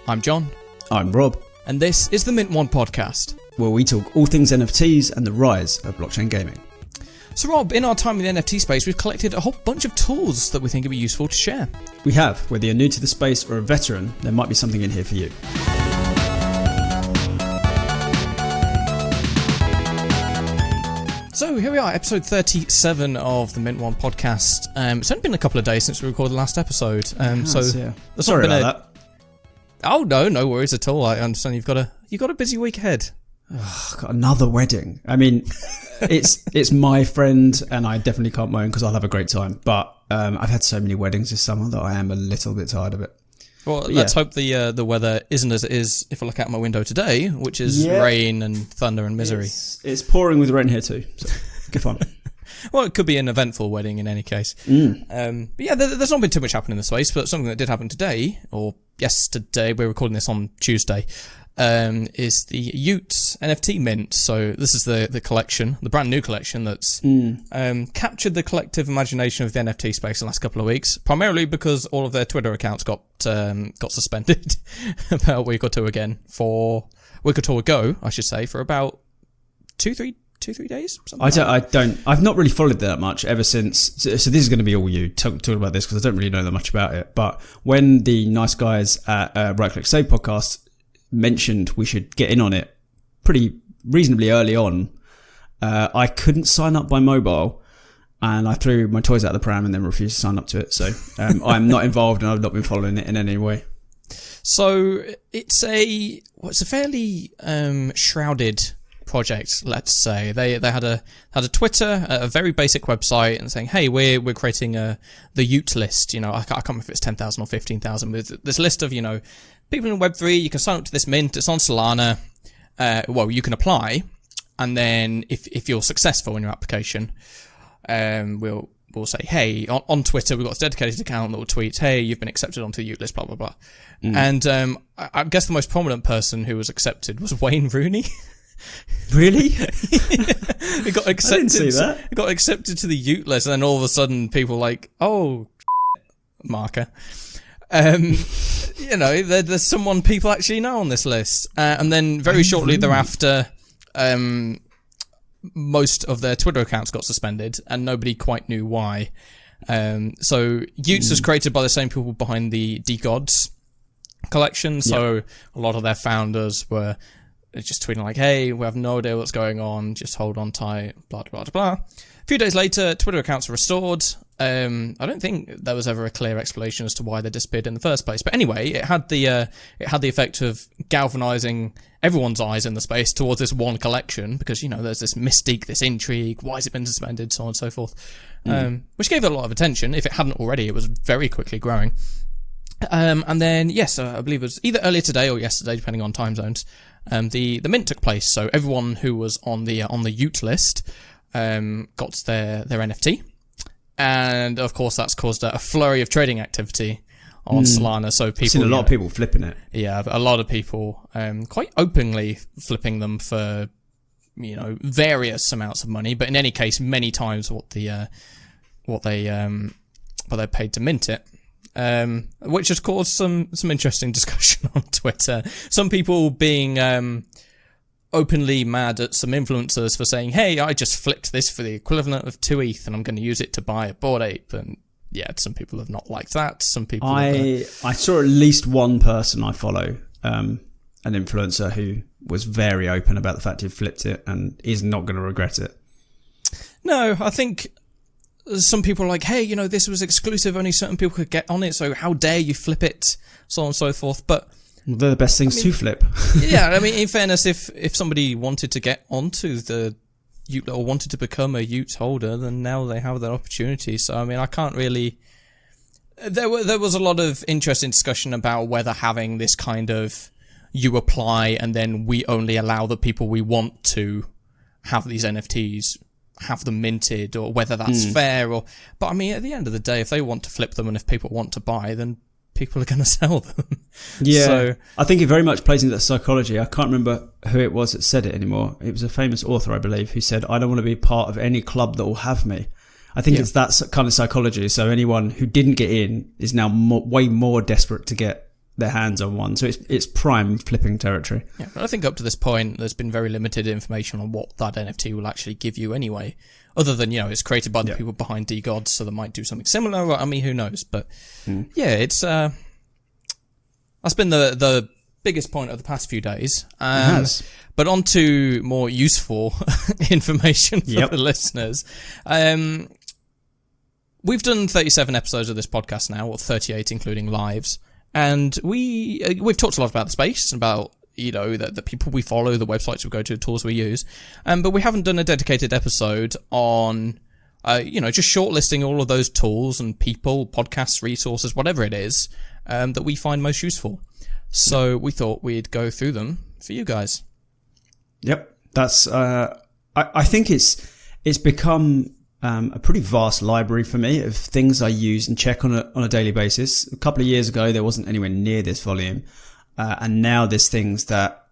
I'm John. I'm Rob. And this is the Mint One podcast, where we talk all things NFTs and the rise of blockchain gaming. So Rob, in our time in the NFT space, we've collected a whole bunch of tools that we think would be useful to share. We have. Whether you're new to the space or a veteran, there might be something in here for you. So here we are, episode 37 of the Mint One podcast. It's only been a couple of days since we recorded the last episode. Sorry about that. Oh no worries at all. I understand you've got a busy week ahead. Oh, got another wedding. I mean, it's my friend, and I definitely can't moan because I'll have a great time. But I've had so many weddings this summer that I am a little bit tired of it. Well, let's hope the weather isn't as it is if I look out my window today, which is rain and thunder and misery. It's pouring with rain here too, so good fun. Well, it could be an eventful wedding in any case. But yeah, there's not been too much happening in the space, but something that did happen today, or yesterday, we're recording this on Tuesday, is the Ute NFT mint. So this is the collection, the brand new collection that's captured the collective imagination of the NFT space in the last couple of weeks, primarily because all of their Twitter accounts got suspended about a week or two ago, I should say, for about 2-3 days. I've not really followed that much ever since. So this is going to be all you talking about this because I don't really know that much about it. But when the nice guys at Right Click Save podcast mentioned we should get in on it pretty reasonably early on, I couldn't sign up by mobile, and I threw my toys out of the pram and then refused to sign up to it. So I'm not involved, and I've not been following it in any way. So it's a fairly shrouded project, let's say. They had a Twitter, a very basic website, and saying, hey, we're creating the Ute list. I can't remember if it's 10,000 or 15,000, with this list of people in Web3. You can sign up to this mint. It's on Solana. You can apply, and then if you're successful in your application, we'll say, hey, on Twitter we've got a dedicated account that will tweet, hey, you've been accepted onto the Ute list, blah blah blah. And I guess the most prominent person who was accepted was Wayne Rooney. Really? He got accepted. I didn't see that. He got accepted to the Ute list, and then all of a sudden people were like, oh, marker. There's someone people actually know on this list. And then very shortly thereafter, most of their Twitter accounts got suspended, and nobody quite knew why. So Utes was created by the same people behind the DeGods collection. So a lot of their founders were just tweeting like, hey, we have no idea what's going on, just hold on tight, blah, blah, blah, blah. A few days later, Twitter accounts were restored. I don't think there was ever a clear explanation as to why they disappeared in the first place. But anyway, it had the effect of galvanizing everyone's eyes in the space towards this one collection, because, there's this mystique, this intrigue, why has it been suspended, so on and so forth, which gave it a lot of attention. If it hadn't already, it was very quickly growing. And then, I believe it was either earlier today or yesterday, depending on time zones, the mint took place. So everyone who was on the Ute list got their NFT. And of course, that's caused a flurry of trading activity on Solana. So people, I've seen a lot of people flipping it. Yeah, a lot of people quite openly flipping them for various amounts of money. But in any case, many times what they paid to mint it. Which has caused some interesting discussion on Twitter. Some people being openly mad at some influencers for saying, hey, I just flipped this for the equivalent of 2 ETH and I'm going to use it to buy a Bored Ape. And yeah, some people have not liked that. Some people I saw at least one person I follow, an influencer who was very open about the fact he flipped it and is not going to regret it. No, I think some people are like, hey, this was exclusive, only certain people could get on it, so how dare you flip it, so on and so forth. But they're the best things to flip. Yeah, in fairness, if somebody wanted to get onto the Ute or wanted to become a Ute holder, then now they have that opportunity. So I can't really. There was a lot of interesting discussion about whether having this kind of you apply and then we only allow the people we want to have these NFTs, have them minted, or whether that's fair. But at the end of the day, if they want to flip them and if people want to buy, then people are going to sell them. Yeah, so, I think it very much plays into that psychology. I can't remember who it was that said it anymore. It was a famous author, I believe, who said, I don't want to be part of any club that will have me. I think it's that kind of psychology. So anyone who didn't get in is now way more desperate to get their hands on one. So it's prime flipping territory. Yeah, but I think up to this point, there's been very limited information on what that NFT will actually give you anyway. Other than, it's created by the people behind DGods, so they might do something similar. I mean, who knows? But yeah, it's that's been the biggest point of the past few days. It has. But on to more useful information for the listeners. We've done 37 episodes of this podcast now, or 38 including lives. And we've talked a lot about the space, about the people we follow, the websites we go to, the tools we use, but we haven't done a dedicated episode on just shortlisting all of those tools and people, podcasts, resources, whatever it is that we find most useful. So we thought we'd go through them for you guys. Yep, that's I think it's become a pretty vast library for me of things I use and check on a daily basis. A couple of years ago, there wasn't anywhere near this volume. And now there's things that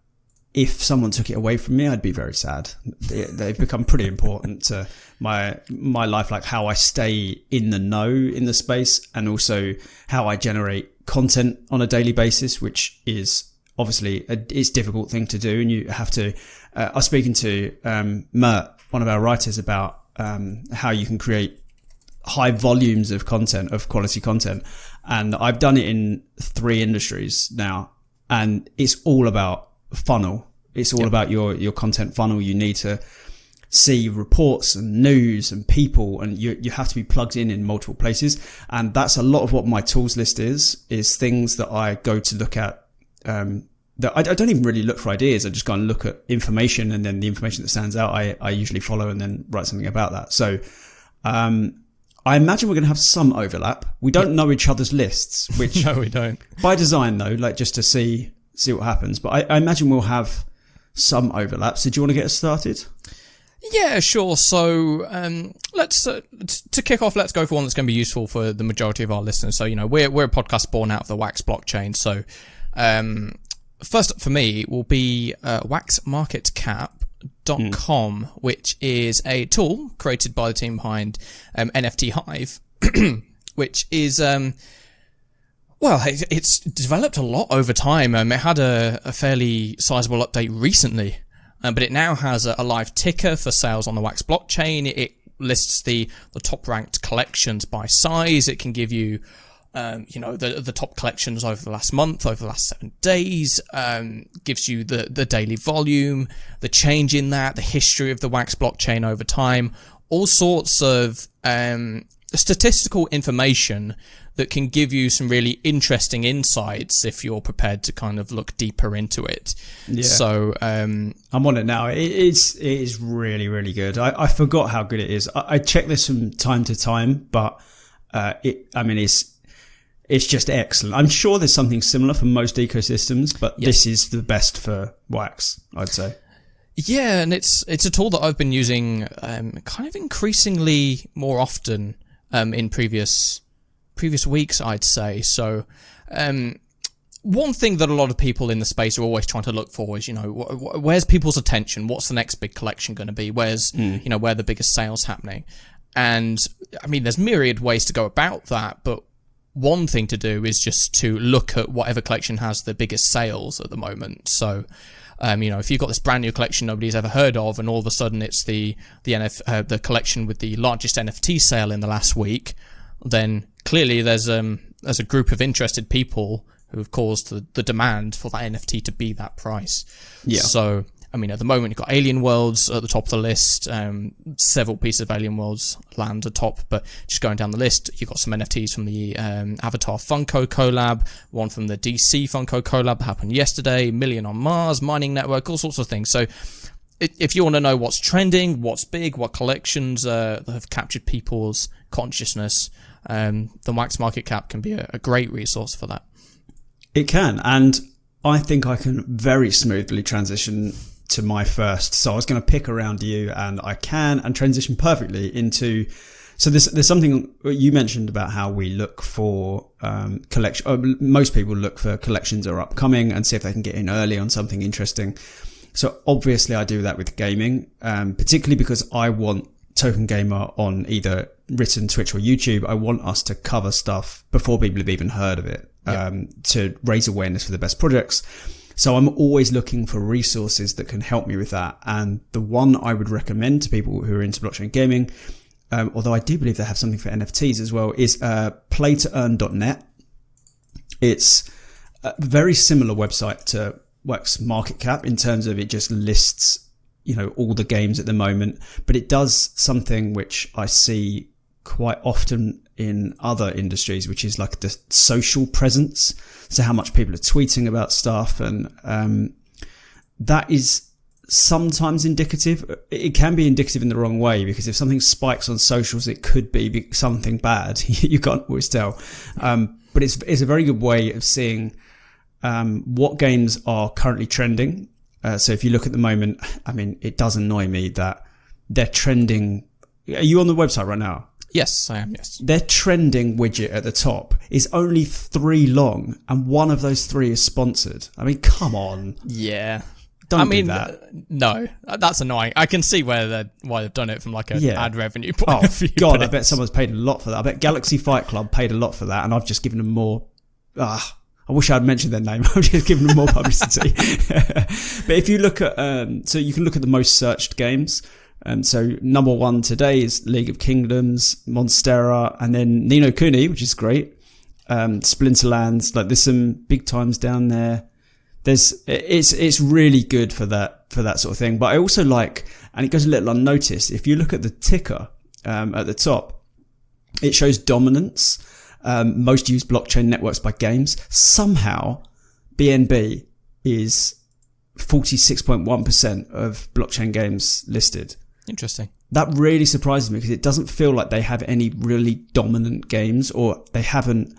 if someone took it away from me, I'd be very sad. They've become pretty important to my life, like how I stay in the know in the space, and also how I generate content on a daily basis, which is obviously it's a difficult thing to do. And you have to, I was speaking to Mert, one of our writers, about how you can create high volumes of content, of quality content. And I've done it in 3 industries now, and it's all about funnel. It's all about your content funnel. You need to see reports and news and people, and you have to be plugged in multiple places. And that's a lot of what my tools list is things that I go to look at, that I don't even really look for ideas. I just go and look at information, and then the information that stands out, I usually follow and then write something about that. So, I imagine we're going to have some overlap. We don't know each other's lists, which no, we don't. By design though, like just to see what happens. But I imagine we'll have some overlaps. So do you want to get us started? Yeah, sure. So let's to kick off, let's go for one that's going to be useful for the majority of our listeners. So we're a podcast born out of the Wax blockchain. So first up for me will be waxmarketcap.com, which is a tool created by the team behind NFT Hive, which is it's developed a lot over time. It had a fairly sizable update recently, but it now has a live ticker for sales on the Wax blockchain. It lists the top ranked collections by size. It can give you the top collections over the last month, over the last 7 days, gives you the daily volume, the change in that, the history of the Wax blockchain over time, all sorts of statistical information that can give you some really interesting insights if you're prepared to kind of look deeper into it. Yeah. So I'm on it now. It is really, really good. I forgot how good it is. I check this from time to time, but it's just excellent. I'm sure there's something similar for most ecosystems, but this is the best for Wax, I'd say. Yeah, and it's a tool that I've been using kind of increasingly more often in previous weeks, I'd say. So one thing that a lot of people in the space are always trying to look for is, where's people's attention? What's the next big collection going to be? Where's where the biggest sales happening? And I mean, there's myriad ways to go about that, but one thing to do is just to look at whatever collection has the biggest sales at the moment. So, if you've got this brand new collection nobody's ever heard of, and all of a sudden it's the collection with the largest NFT sale in the last week, then clearly there's a group of interested people who have caused the demand for that NFT to be that price. Yeah. So, at the moment you've got Alien Worlds at the top of the list, several pieces of Alien Worlds land atop, but just going down the list, you've got some NFTs from the Avatar Funko collab, one from the DC Funko collab that happened yesterday, Million on Mars, Mining Network, all sorts of things. So if you want to know what's trending, what's big, what collections that have captured people's consciousness, the Wax Market Cap can be a great resource for that. It can, and I think I can very smoothly transition to my first. So I was going to pick around you, and I can, and transition perfectly into. So there's something you mentioned about how we look for collection. Most people look for collections that are upcoming and see if they can get in early on something interesting. So obviously I do that with gaming, particularly because I want Token Gamer on either written Twitch or YouTube. I want us to cover stuff before people have even heard of it. to raise awareness for the best projects. So I'm always looking for resources that can help me with that. And the one I would recommend to people who are into blockchain gaming, although I do believe they have something for NFTs as well, is playtoearn.net. It's a very similar website to Wax Market Cap in terms of it just lists, all the games at the moment, but it does something which I see quite often in other industries, which is like the social presence. So how much people are tweeting about stuff, and that is sometimes indicative. It can be indicative in the wrong way, because if something spikes on socials, it could be something bad. You can't always tell. But it's a very good way of seeing what games are currently trending. So if you look at the moment, it does annoy me that they're trending. Are you on the website right now? Yes, I am, yes. Their trending widget at the top is only 3 long, and one of those 3 is sponsored. Come on. Yeah. Don't do that. No, that's annoying. I can see why they've done it from like an ad revenue point of view. God, I bet someone's paid a lot for that. I bet Galaxy Fight Club paid a lot for that, and I've just given them more. I wish I'd mentioned their name. I've just given them more publicity. But if you look at, so you can look at the most searched games. So number 1 today is League of Kingdoms, Monstera, and then Ni no Kuni, which is great. Splinterlands, like there's some big times down there. It's really good for that sort of thing. But I also like, and it goes a little unnoticed, if you look at the ticker at the top, it shows dominance, most used blockchain networks by games. Somehow BNB is 46.1% of blockchain games listed. Interesting. That really surprises me, because it doesn't feel like they have any really dominant games, or they haven't.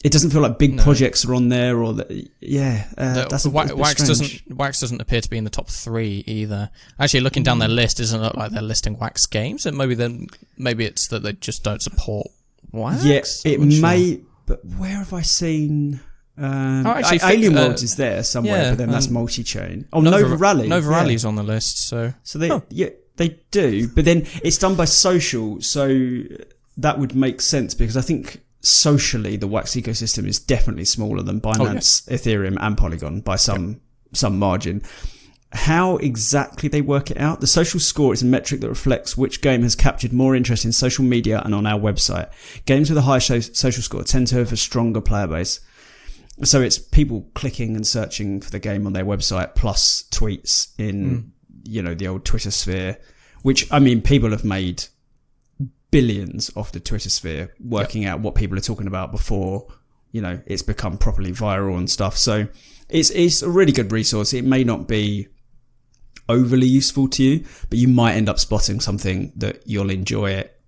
It doesn't feel like big projects are on there, or that's Wax doesn't appear to be in the top 3 either. Actually, looking down their list, doesn't look like they're listing Wax games. And maybe it's that they just don't support Wax. Yes, it may. Sure. But where have I seen? Alien Worlds is there somewhere, but then that's multi-chain. Nova Rally. Nova Rally's on the list, so they do, but then it's done by social, so that would make sense, because I think socially the Wax ecosystem is definitely smaller than Binance, Ethereum, and Polygon by some margin. How exactly they work it out? The social score is a metric that reflects which game has captured more interest in social media and on our website. Games with a high social score tend to have a stronger player base. So it's people clicking and searching for the game on their website, plus tweets in, the old Twitter sphere, which, people have made billions off the Twitter sphere, working out what people are talking about before, it's become properly viral and stuff. So it's a really good resource. It may not be overly useful to you, but you might end up spotting something that you'll enjoy it,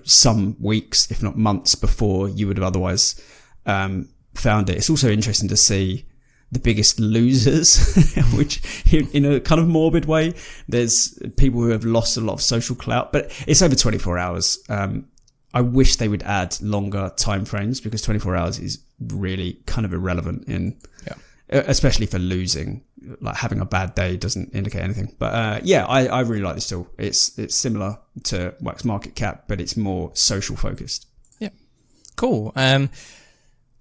some weeks, if not months before you would have otherwise, found it. It's also interesting to see the biggest losers, which in a kind of morbid way, there's people who have lost a lot of social clout, but it's over 24 hours. I wish they would add longer time frames, because 24 hours is really kind of irrelevant especially for losing. Like having a bad day doesn't indicate anything. But I really like this tool. It's similar to Wax Market Cap, but it's more social focused. Yeah, cool.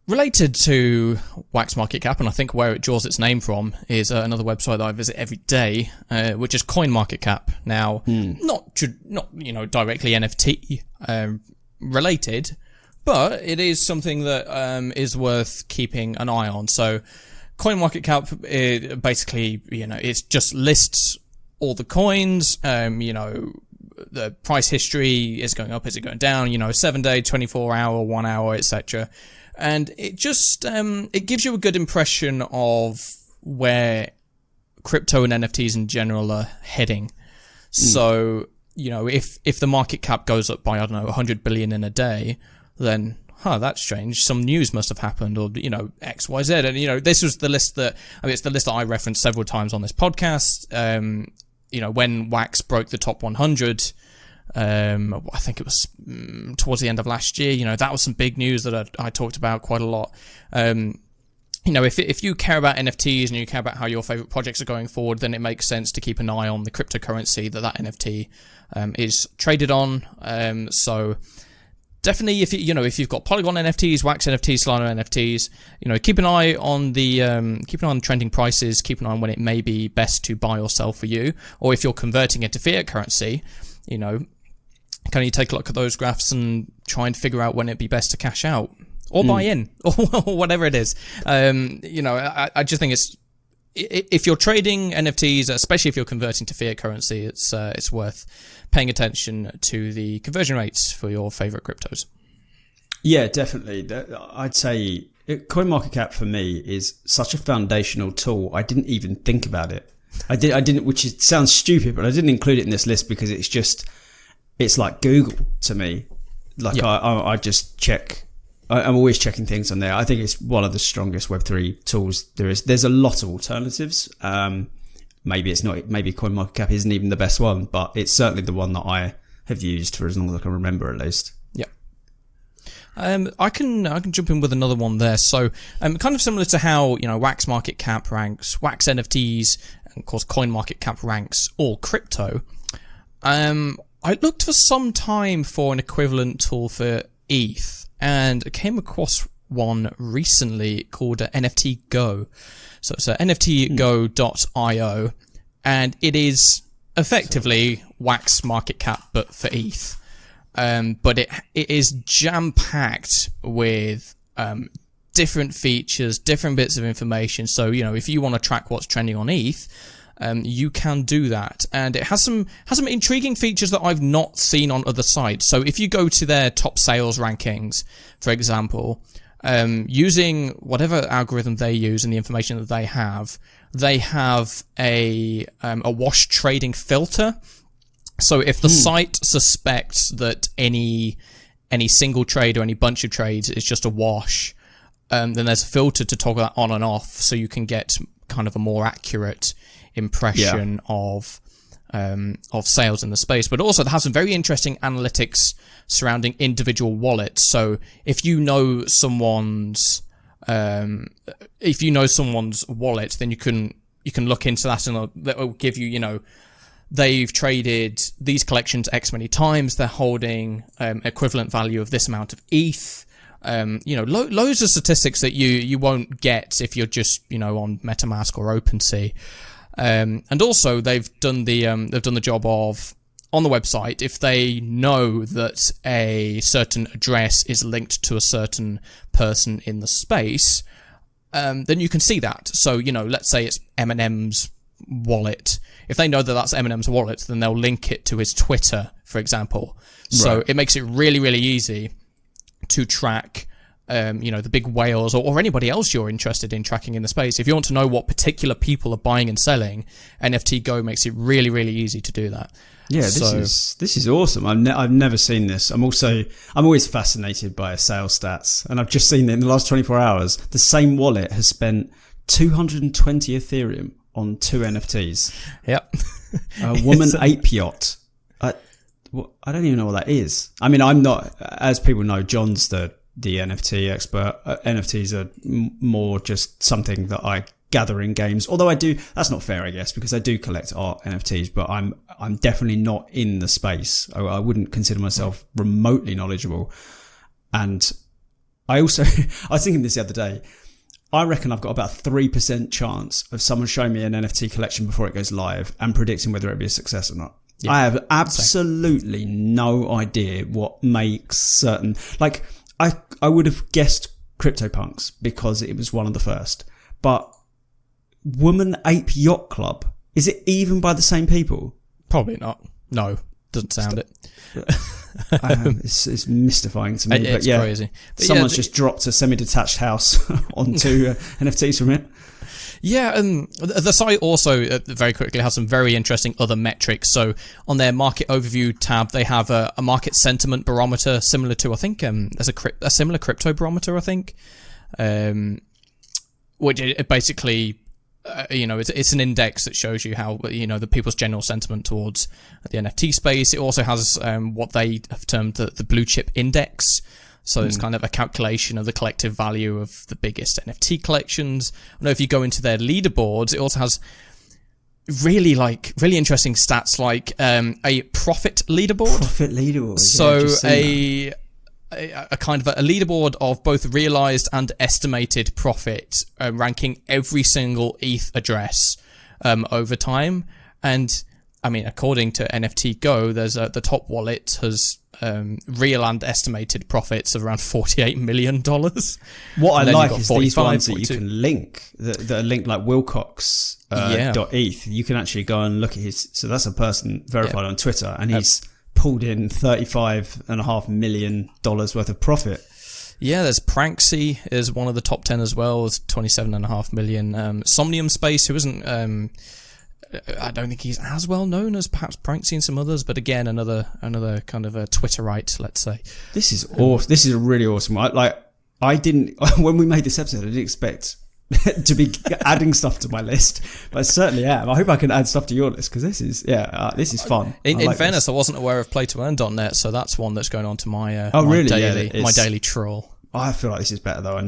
Related to Wax Market Cap, and I think where it draws its name from, is another website that I visit every day, which is CoinMarketCap. Now, not directly NFT related, but it is something that is worth keeping an eye on. So, CoinMarketCap, basically, it just lists all the coins. The price history is going up, is it going down? 7-day, 24-hour, 1 hour, etc. And it just, it gives you a good impression of where crypto and NFTs in general are heading. So, if the market cap goes up by, 100 billion in a day, then, that's strange. Some news must have happened, or, X, Y, Z. And, this was the list that, it's the list that I referenced several times on this podcast. When Wax broke the top 100, I think it was towards the end of last year, that was some big news that I talked about quite a lot. If you care about NFTs and you care about how your favorite projects are going forward, then it makes sense to keep an eye on the cryptocurrency that NFT is traded on. So definitely, if if you've got Polygon NFTs, Wax NFTs, Solana NFTs, keep an eye on the trending prices. Keep an eye on when it may be best to buy or sell for you, or if you're converting it to fiat currency, can you take a look at those graphs and try and figure out when it'd be best to cash out or buy in or whatever it is. I just think if you're trading NFTs, especially if you're converting to fiat currency, it's worth paying attention to the conversion rates for your favorite cryptos. Yeah, definitely. I'd say CoinMarketCap for me is such a foundational tool. I didn't even think about it. I didn't, which sounds stupid, but I didn't include it in this list because it's like Google to me. Like I just check. I'm always checking things on there. I think it's one of the strongest Web3 tools there is. There's a lot of alternatives. Maybe it's not. Maybe CoinMarketCap isn't even the best one, but it's certainly the one that I have used for as long as I can remember, at least. Yeah. I can jump in with another one there. So, kind of similar to how Wax Market Cap ranks Wax NFTs, and of course CoinMarketCap ranks all crypto. I looked for some time for an equivalent tool for ETH, and I came across one recently called NFT Go. So it's nftgo.io, and it is effectively Wax Market Cap but for ETH. But it is jam-packed with different features, different bits of information. So, if you want to track what's trending on ETH, you can do that. And it has some intriguing features that I've not seen on other sites. So if you go to their top sales rankings, for example, using whatever algorithm they use and the information that they have a wash trading filter. So if the site suspects that any single trade or any bunch of trades is just a wash, then there's a filter to toggle that on and off, so you can get kind of a more accurate impression of sales in the space. But also it has some very interesting analytics surrounding individual wallets. So if you know someone's wallet, then you can look into that, and that will give you, they've traded these collections X many times, they're holding equivalent value of this amount of ETH. Loads of statistics that you won't get if you're just on MetaMask or OpenSea. And also they've done the job of, on the website, if they know that a certain address is linked to a certain person in the space, then you can see that. So let's say it's Eminem's wallet. If they know that that's Eminem's wallet, then they'll link it to his Twitter, for example. So It makes it really, really easy to track the big whales or anybody else you're interested in tracking in the space. If you want to know what particular people are buying and selling, NFT Go makes it really, really easy to do that. Yeah, this is awesome. I've never seen this. I'm always fascinated by sales stats, and I've just seen that in the last 24 hours, the same wallet has spent 220 Ethereum on 2 NFTs. Yep. A woman ape yacht. I don't even know what that is. I mean, I'm not, as people know, John's the NFT expert. NFTs are more just something that I gather in games. Although that's not fair, I guess, because I do collect art NFTs, but I'm definitely not in the space. I wouldn't consider myself remotely knowledgeable. And I was thinking this the other day. I reckon I've got about 3% chance of someone showing me an NFT collection before it goes live and predicting whether it'll be a success or not. Yeah, I have absolutely no idea what makes certain, like, I would have guessed CryptoPunks because it was one of the first, but Woman Ape Yacht Club, is it even by the same people? Probably not. No, doesn't sound it. It's mystifying to me. It's crazy. But someone's just dropped a semi-detached house onto NFTs from it. Yeah, the site also very quickly has some very interesting other metrics. So on their market overview tab, they have a market sentiment barometer similar to, I think, there's a similar crypto barometer, I think, which it basically, it's an index that shows you how, the people's general sentiment towards the NFT space. It also has what they have termed the blue chip index. So it's kind of a calculation of the collective value of the biggest NFT collections. I know if you go into their leaderboards, it also has really interesting stats, like a profit leaderboard. Profit leaderboard. So a kind of a leaderboard of both realized and estimated profit, ranking every single ETH address over time. And I mean, according to NFT Go, there's the top wallet has real and estimated profits of around $48 million. What I like is these ones that you can link, that are linked like Wilcox .eth. You can actually go and look at his. So that's a person verified on Twitter, and he's pulled in $35.5 million worth of profit. Yeah, there's Pranksy is one of the top 10 as well, with 27.5 million. Somnium Space, who isn't, I don't think he's as well known as perhaps Pranksy and some others, but again, another kind of a Twitterite, let's say. This is awesome. This is really awesome. I didn't, when we made this episode, I didn't expect to be adding stuff to my list, but I certainly am. I hope I can add stuff to your list, because this is fun. In fairness, I wasn't aware of playtoearn.net, so that's one that's going on to my my daily trawl. I feel like this is better though. I'm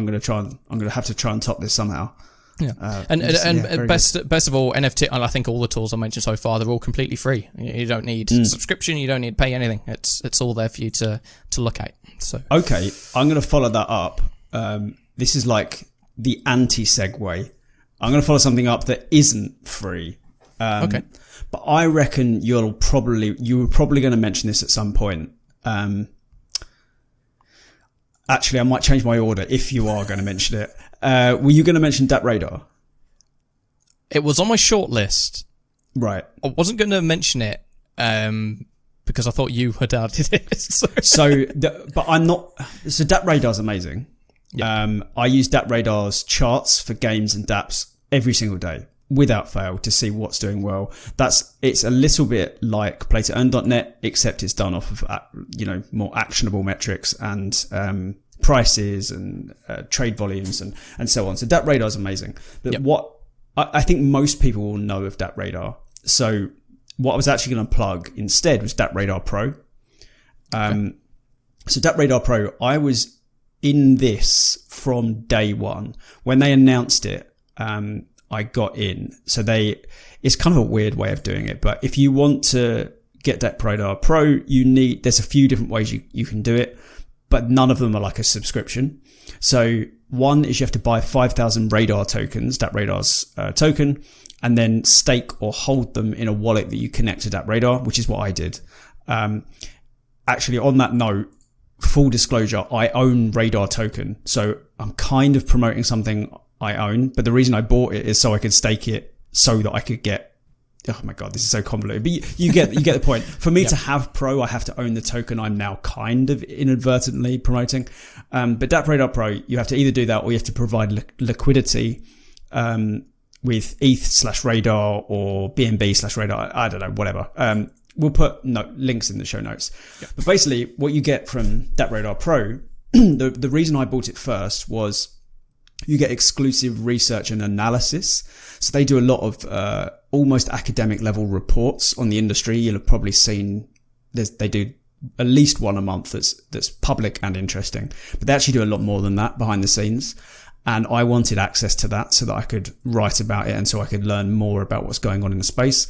going to have to try and top this somehow. Yeah, and best of all, NFT. And I think all the tools I mentioned so far, they're all completely free. You don't need subscription. You don't need to pay anything. It's all there for you to look at. So okay, I'm going to follow that up. This is like the anti-segue. I'm going to follow something up that isn't free. Okay, but I reckon you were probably going to mention this at some point. Actually, I might change my order if you are going to mention it. Were you going to mention DappRadar? It was on my short list. Right. I wasn't going to mention it because I thought you had added it. But I'm not. So DappRadar is amazing. Yep. I use DappRadar's charts for games and dApps every single day, without fail, to see what's doing well. It's a little bit like playtoearn.net, except it's done off of more actionable metrics and prices and trade volumes and so on. So DappRadar is amazing. But what I think most people will know of DappRadar. So what I was actually going to plug instead was DappRadar Pro. So DappRadar Pro, I was in this from day one. When they announced it, I got in. So it's kind of a weird way of doing it, but if you want to get DappRadar Pro, there's a few different ways you can do it, but none of them are like a subscription. So one is you have to buy 5,000 Radar tokens, DappRadar's token, and then stake or hold them in a wallet that you connect to DappRadar, which is what I did. Actually, on that note, full disclosure, I own Radar token. So I'm kind of promoting something I own, but the reason I bought it is so I could stake it so that I could get, oh my God, this is so convoluted, but you get the point. For me to have Pro, I have to own the token I'm now kind of inadvertently promoting. But DappRadar Pro, you have to either do that or you have to provide liquidity with ETH/Radar or BNB/Radar. I don't know, whatever. We'll put links in the show notes. Yeah. But basically, what you get from DappRadar Pro, the reason I bought it first was you get exclusive research and analysis. So they do a lot of almost academic level reports on the industry. You'll have probably seen they do at least one a month that's public and interesting. But they actually do a lot more than that behind the scenes. And I wanted access to that so that I could write about it and so I could learn more about what's going on in the space.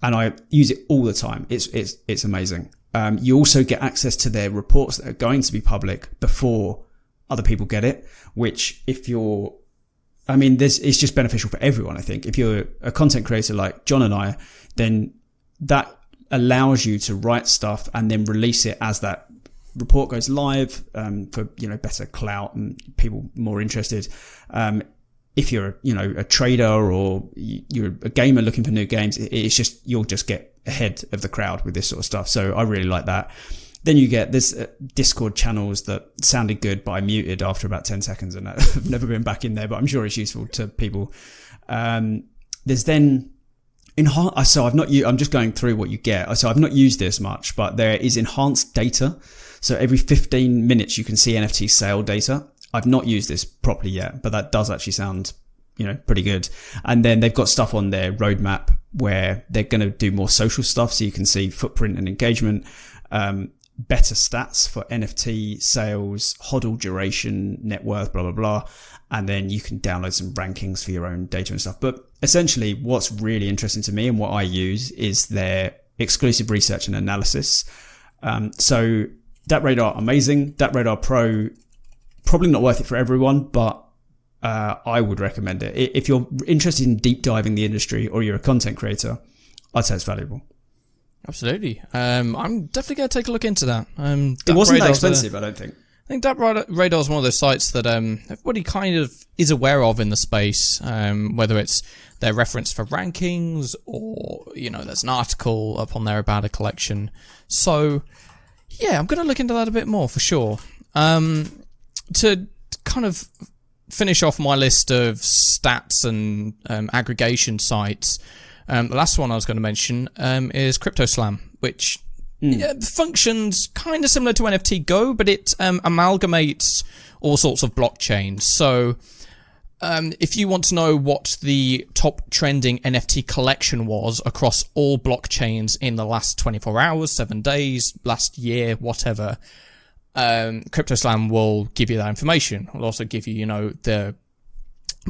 And I use it all the time. It's amazing. You also get access to their reports that are going to be public before other people get it, which it's just beneficial for everyone, I think. If you're a content creator like John and I, then that allows you to write stuff and then release it as that report goes live, for, better clout and people more interested. If you're, a trader or you're a gamer looking for new games, it's just, you'll just get ahead of the crowd with this sort of stuff. So I really like that. Then you get this Discord channels that sounded good, but I muted after about 10 seconds and I've never been back in there, but I'm sure it's useful to people. There's then so I'm just going through what you get. So I've not used this much, but there is enhanced data. So every 15 minutes you can see NFT sale data. I've not used this properly yet, but that does actually sound, pretty good. And then they've got stuff on their roadmap where they're going to do more social stuff. So you can see footprint and engagement, better stats for NFT sales, HODL duration, net worth, blah, blah, blah. And then you can download some rankings for your own data and stuff. But essentially what's really interesting to me and what I use is their exclusive research and analysis. So DappRadar, amazing. DappRadar Pro, probably not worth it for everyone, but I would recommend it. If you're interested in deep diving the industry or you're a content creator, I'd say it's valuable. Absolutely. I'm definitely going to take a look into that. It wasn't that expensive, I don't think. I think DappRadar is one of those sites that everybody kind of is aware of in the space, whether it's their reference for rankings or, there's an article up on there about a collection. So, yeah, I'm going to look into that a bit more for sure. To kind of finish off my list of stats and aggregation sites, the last one I was going to mention is CryptoSlam, which functions kind of similar to NFT Go, but it amalgamates all sorts of blockchains. So if you want to know what the top trending NFT collection was across all blockchains in the last 24 hours, 7 days, last year, whatever, CryptoSlam will give you that information. It'll also give you, the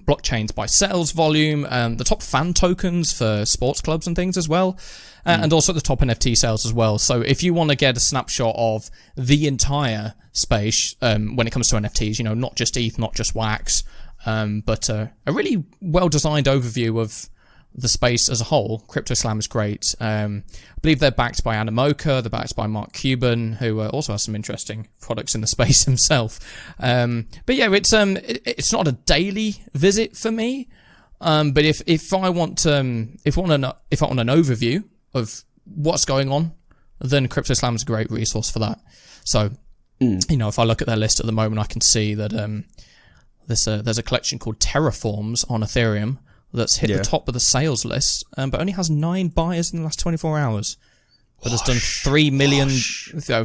blockchains by sales volume, the top fan tokens for sports clubs and things as well, and also the top NFT sales as well. So if you want to get a snapshot of the entire space when it comes to NFTs, not just ETH, not just Wax, but a really well-designed overview of the space as a whole, CryptoSlam is great. I believe they're backed by Animoca, they're backed by Mark Cuban, who also has some interesting products in the space himself. But yeah, it's not a daily visit for me. But if I want an overview of what's going on, then CryptoSlam is a great resource for that. So, if I look at their list at the moment, I can see that there's a collection called Terraforms on Ethereum that's hit the top of the sales list, but only has 9 buyers in the last 24 hours. But has done 3 million,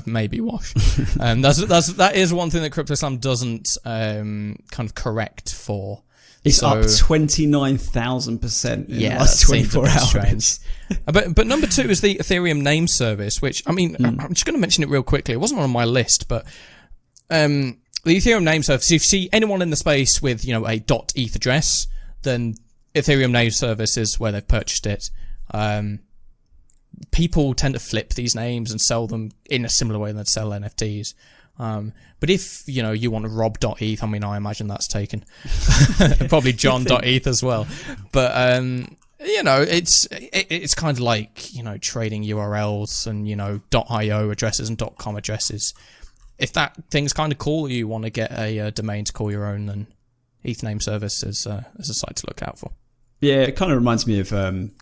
maybe wash. That is one thing that CryptoSlam doesn't kind of correct for. It's up 29,000% in the last 24 hours. But number 2 is the Ethereum name service, which, I'm just going to mention it real quickly. It wasn't on my list, but the Ethereum name service, if you see anyone in the space with, a .eth address, then Ethereum name service is where they've purchased it. People tend to flip these names and sell them in a similar way than they sell NFTs. But if, you want to rob.eth, I imagine that's taken. Probably john.eth as well. But, it's kind of like, trading URLs and, .io addresses and .com addresses. If that thing's kind of cool, you want to get a domain to call your own, then ETH name service is a site to look out for. Yeah, it kind of reminds me of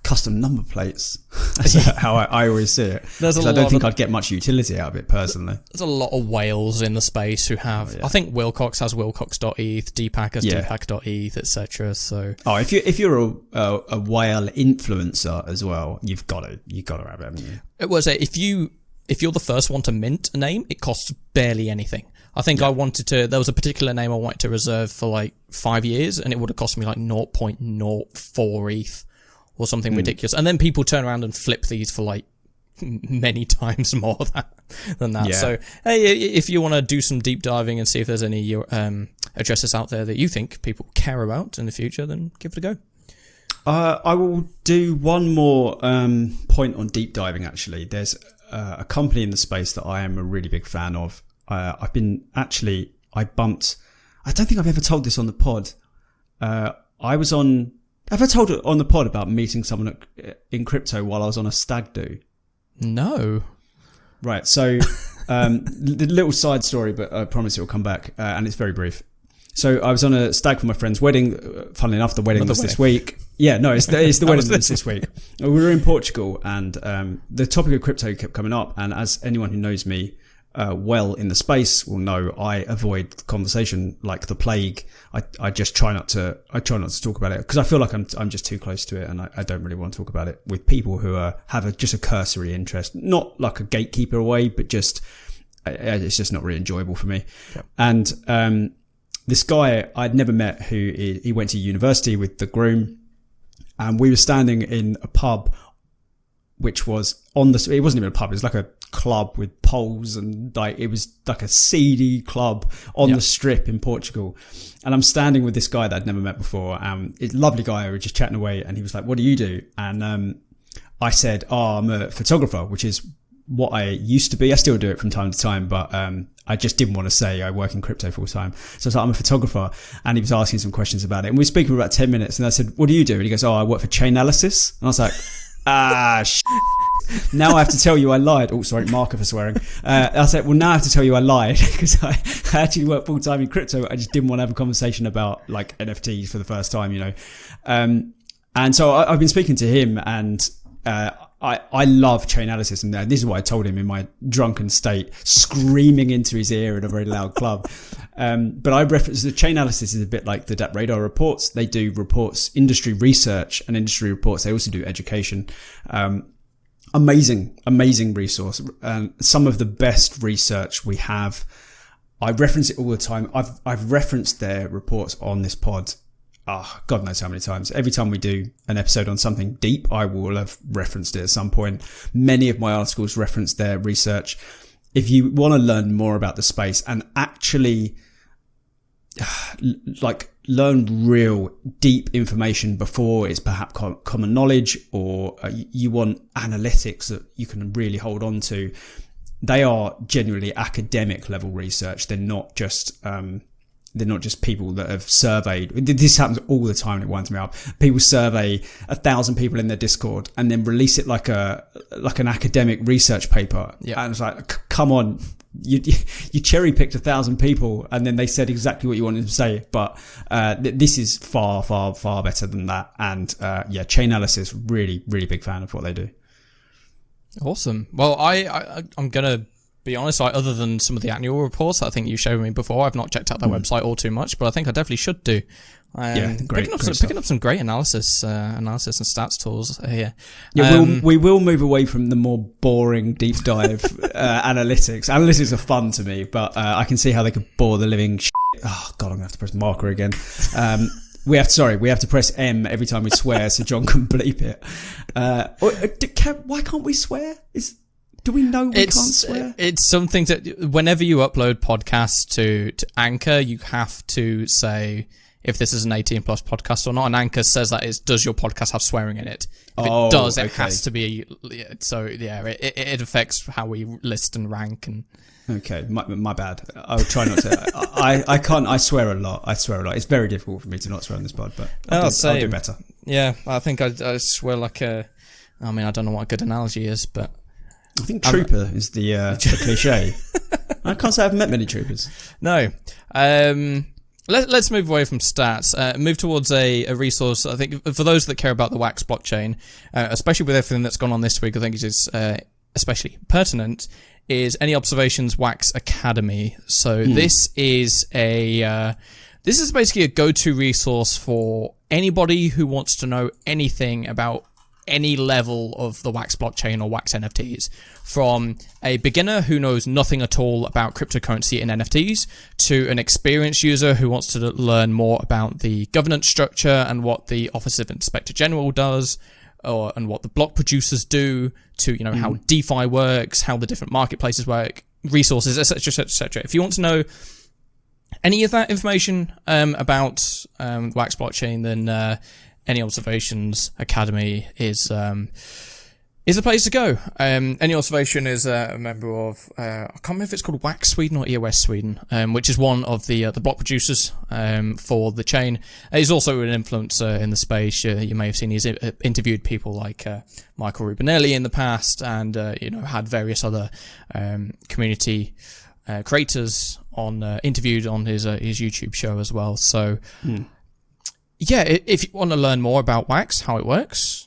custom number plates. That's how I always see it. I don't think I'd get much utility out of it personally. There's a lot of whales in the space who have. I think Wilcox has Wilcox.eth, Deepak has Deepak.eth, etc. So, if you're a whale influencer as well, you've got to have it, haven't you? It was if you're the first one to mint a name, it costs barely anything. I think there was a particular name I wanted to reserve for like 5 years, and it would have cost me like 0.04 ETH or something ridiculous. And then people turn around and flip these for like many times more than that. Yeah. So, hey, if you want to do some deep diving and see if there's any addresses out there that you think people care about in the future, then give it a go. I will do one more point on deep diving, actually. There's a company in the space that I am a really big fan of. I bumped, I don't think I've ever told this on the pod. Have I told it on the pod about meeting someone in crypto while I was on a stag do? No. Right. So, the little side story, but I promise it will come back. And it's very brief. So I was on a stag for my friend's wedding. Funnily enough, the wedding was this week. Yeah, no, it's the wedding that's this week. We were in Portugal, and the topic of crypto kept coming up. And as anyone who knows me well in the space will know, I avoid conversation like the plague. I just try not to talk about it because I feel like I'm just too close to it, and I don't really want to talk about it with people who have just a cursory interest, not like a gatekeeper away, but just it's just not really enjoyable for me. Yep. And this guy I'd never met, who he went to university with the groom, and we were standing in a pub, which was it wasn't even a pub, it was like a club with poles, and like it was like a seedy club on the strip in Portugal. And I'm standing with this guy that I'd never met before. It's a lovely guy. We were just chatting away, and he was like, "What do you do?" And I said, "Oh, I'm a photographer," which is what I used to be. I still do it from time to time, but I just didn't want to say I work in crypto full time. So I was like, I'm a photographer, and he was asking some questions about it. And we were speaking for about 10 minutes, and I said, what do you do? And he goes, oh, I work for Chainalysis. And I was like, now I have to tell you I lied. Oh, sorry, marker for swearing. I said, well, now I have to tell you I lied because I actually work full time in crypto. I just didn't want to have a conversation about like NFTs for the first time, you know. And so I've been speaking to him, and I love Chainalysis, and this is what I told him in my drunken state, screaming into his ear in a very loud club. But I reference the Chainalysis is a bit like the DAP Radar reports. They do reports, industry research and industry reports. They also do education. Amazing resource. Some of the best research we have. I reference it all the time. I've referenced their reports on this pod. God knows how many times. Every time we do an episode on something deep, I will have referenced it at some point. Many of my articles reference their research. If you want to learn more about the space and actually like learn real deep information before it's perhaps common knowledge, or you want analytics that you can really hold on to, they are genuinely academic level research. They're not just people that have surveyed. This happens all the time and it winds me up. People survey 1,000 people in their Discord and then release it like an academic research paper. Yeah. And it's like, come on, you cherry picked 1,000 people and then they said exactly what you wanted to say. But this is far better than that. And Chainalysis, really, really big fan of what they do. Awesome. Well, I'm gonna be honest, other than some of the annual reports that I think you showed me before, I've not checked out their website all too much, but I think I definitely should do. Picking up some great analysis and stats tools here. Yeah, we will move away from the more boring deep dive analytics. Analytics are fun to me, but I can see how they could bore the living shit. Oh God, I'm gonna have to press marker again. We have to press M every time we swear so John can bleep it. Why can't we swear? Do we know we can't swear? It's something that whenever you upload podcasts to Anchor, you have to say if this is an 18 plus podcast or not. And Anchor says that does your podcast have swearing in it? If it does, it has to be. So yeah, it affects how we list and rank. And okay, my bad. I'll try not to. I can't. I swear a lot. It's very difficult for me to not swear on this pod, but I'll do better. Yeah, I think I swear like a. I mean, I don't know what a good analogy is, but. I think trooper is the cliche. I can't say I've met many troopers. No. Let's move away from stats. Move towards a resource. I think for those that care about the Wax blockchain, especially with everything that's gone on this week, I think it is especially pertinent. Is Any Observations Wax Academy. So this is basically a go-to resource for anybody who wants to know anything about any level of the Wax blockchain or Wax NFTs, from a beginner who knows nothing at all about cryptocurrency and NFTs to an experienced user who wants to learn more about the governance structure and what the Office of Inspector General does, and what the block producers do, to how DeFi works, how the different marketplaces work, resources, etc., etc. If you want to know any of that information about Wax blockchain, then Any Observations Academy is the place to go. Any Observation is a member of I can't remember if it's called Wax Sweden or EOS Sweden, which is one of the block producers for the chain. He's also an influencer in the space. You may have seen he's interviewed people like Michael Rubinelli in the past, and had various other community creators interviewed on his YouTube show as well. So. Yeah, if you want to learn more about Wax, how it works,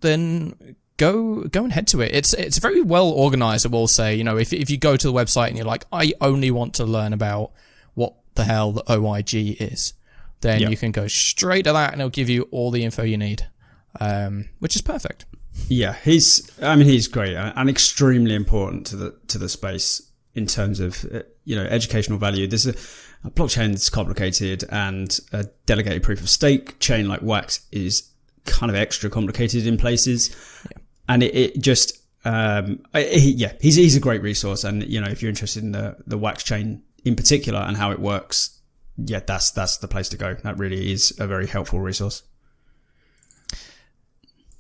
then go and head to it. It's very well organized, I will say. If you go to the website and you're like, I only want to learn about what the hell the OIG is, then you can go straight to that and it'll give you all the info you need, which is perfect. Yeah, he's great and extremely important to the space in terms of educational value. There's a blockchain that's complicated, and a delegated proof of stake chain like Wax is kind of extra complicated in places. Yeah. And he's a great resource. And, if you're interested in the Wax chain in particular and how it works, that's the place to go. That really is a very helpful resource.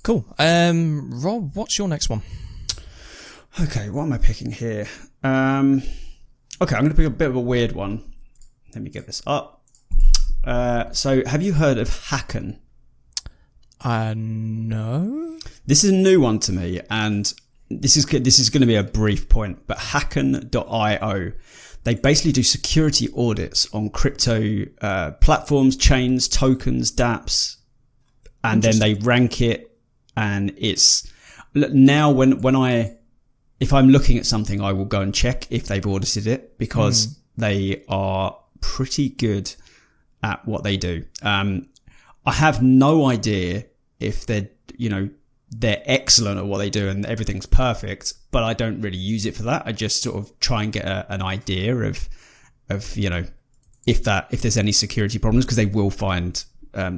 Cool. Rob, what's your next one? Okay, what am I picking here? Okay, I'm going to pick a bit of a weird one. Let me get this up. So, have you heard of Hacken? No. This is a new one to me, and this is going to be a brief point. But Hacken.io, they basically do security audits on crypto platforms, chains, tokens, dApps, and then they rank it. And it's now if I'm looking at something, I will go and check if they've audited it, because they are pretty good at what they do. I have no idea if they're excellent at what they do and everything's perfect, but I don't really use it for that. I just sort of try and get an idea of if there's any security problems, because they will find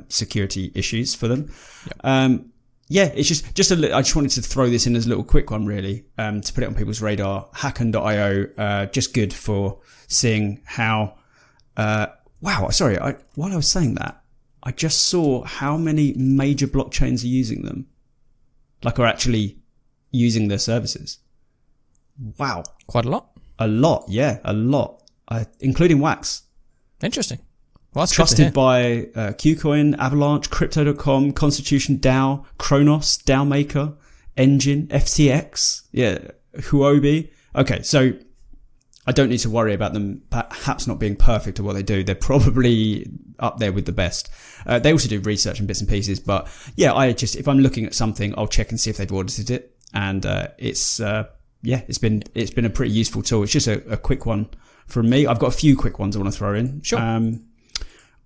security issues for them. Yep. It's I just wanted to throw this in as a little quick one, really, to put it on people's radar. Hacken.io, just good for seeing how. While I was saying that, I just saw how many major blockchains are using them, are actually using their services. Wow, quite a lot. A lot, including Wax. Interesting. Well, that's trusted by KuCoin, Avalanche, Crypto.com, Constitution DAO, Kronos, DAO Maker, Engine, FTX, Huobi. Okay, so I don't need to worry about them perhaps not being perfect at what they do. They're probably up there with the best. They also do research and bits and pieces, but if I'm looking at something, I'll check and see if they've audited it. And it's been a pretty useful tool. It's just a quick one from me. I've got a few quick ones I want to throw in. Sure.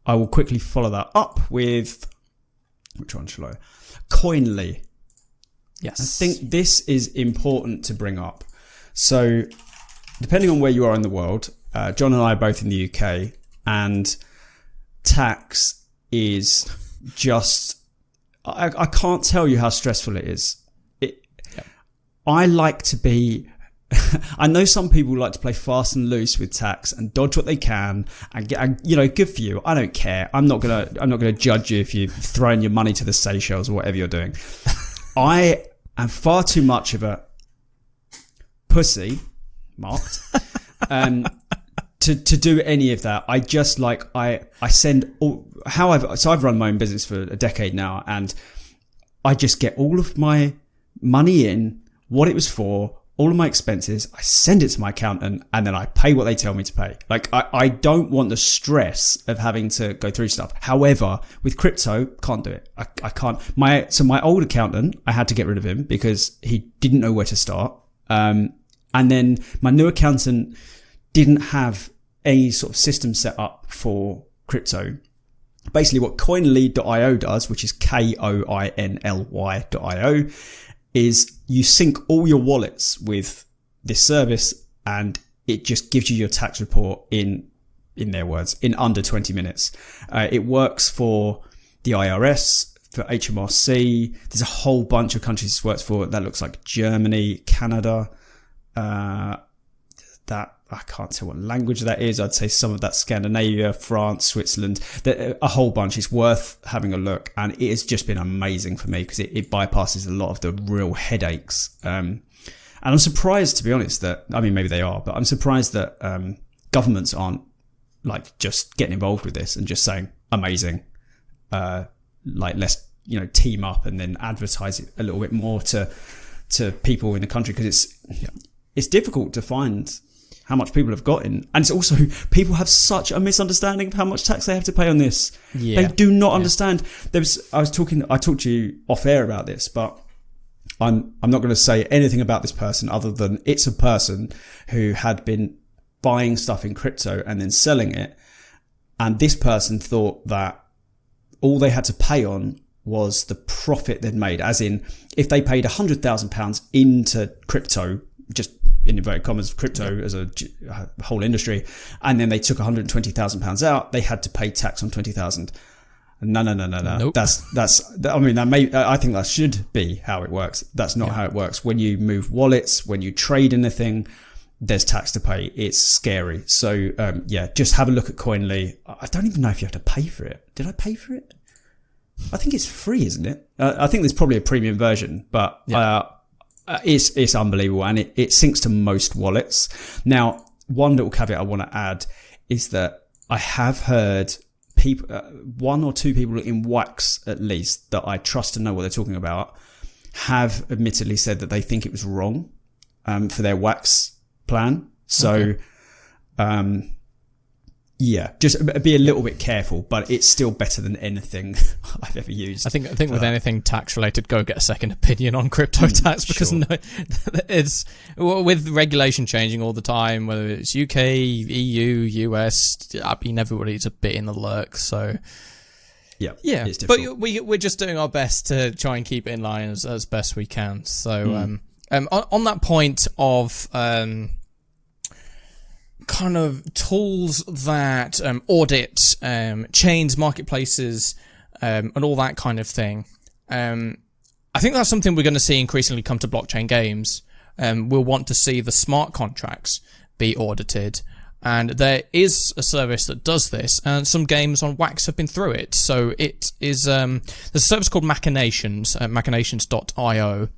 I will quickly follow that up with, which one shall I? Coinly. Yes. I think this is important to bring up. So, depending on where you are in the world, John and I are both in the UK, and tax is just, I can't tell you how stressful it is. I like to be, I know some people like to play fast and loose with tax and dodge what they can and get, good for you. I don't care. I'm not gonna judge you if you're throwing your money to the Seychelles or whatever you're doing. I am far too much of a pussy, marked, to do any of that. I just I send all, so I've run my own business for a decade now, and I just get all of my money in, what it was for, all of my expenses, I send it to my accountant, and then I pay what they tell me to pay. I don't want the stress of having to go through stuff. However, with crypto, can't do it. I can't. My old accountant, I had to get rid of him because he didn't know where to start. And then my new accountant didn't have any sort of system set up for crypto. Basically, what Coinly.io does, which is Koinly.io, is you sync all your wallets with this service, and it just gives you your tax report in their words, in under 20 minutes. It works for the IRS, for HMRC. There's a whole bunch of countries this works for. That looks like Germany, Canada, that I can't tell what language that is. I'd say some of that Scandinavia, France, Switzerland, a whole bunch. Is worth having a look, and it has just been amazing for me because it bypasses a lot of the real headaches. And I'm surprised, to be honest, maybe they are, but I'm surprised that governments aren't just getting involved with this and just saying amazing. Let's team up and then advertise it a little bit more to people in the country, because it's difficult to find how much people have gotten, and it's also, people have such a misunderstanding of how much tax they have to pay on this. They do not understand. I talked to you off air about this, but I'm not going to say anything about this person other than it's a person who had been buying stuff in crypto and then selling it, and this person thought that all they had to pay on was the profit they'd made, as in if they paid £100,000 into crypto, just in inverted commas, crypto as a whole industry, and then they took £120,000 out, they had to pay tax on 20,000. No. Nope. I think that should be how it works. That's not how it works. When you move wallets, when you trade anything, there's tax to pay. It's scary. So, just have a look at Coinly. I don't even know if you have to pay for it. Did I pay for it? I think it's free, isn't it? I think there's probably a premium version, but It's unbelievable, and it syncs to most wallets. Now, one little caveat I want to add is that I have heard people, one or two people in Wax at least, that I trust to know what they're talking about, have admittedly said that they think it was wrong for their Wax plan. So, yeah, just be a little bit careful, but it's still better than anything I've ever used. I think with anything tax related, go get a second opinion on crypto tax, because it's with regulation changing all the time, whether it's UK, EU, US. I mean, everybody's a bit in the lurk. So yeah, it's difficult. But we're just doing our best to try and keep it in line as best we can. So on that point of kind of tools that audit chains, marketplaces, and all that kind of thing. I think that's something we're going to see increasingly come to blockchain games. We'll want to see the smart contracts be audited. And there is a service that does this, and some games on Wax have been through it. So it is there's a service called Machinations, machinations.io.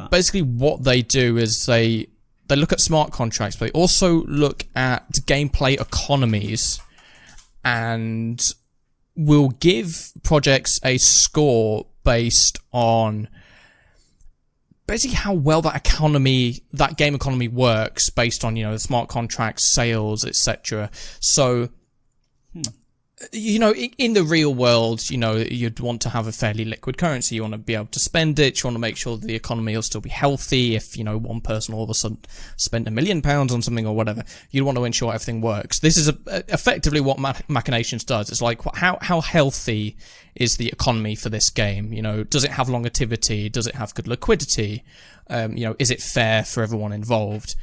Basically what they do is they look at smart contracts, but they also look at gameplay economies and will give projects a score based on basically how well that game economy works, based on, the smart contracts, sales, etc. So, in the real world, you'd want to have a fairly liquid currency. You want to be able to spend it. You want to make sure that the economy will still be healthy. If, one person all of a sudden spent £1 million on something or whatever, you want to ensure everything works. This is effectively what Machinations does. It's like, how healthy is the economy for this game? Does it have longevity? Does it have good liquidity? Is it fair for everyone involved?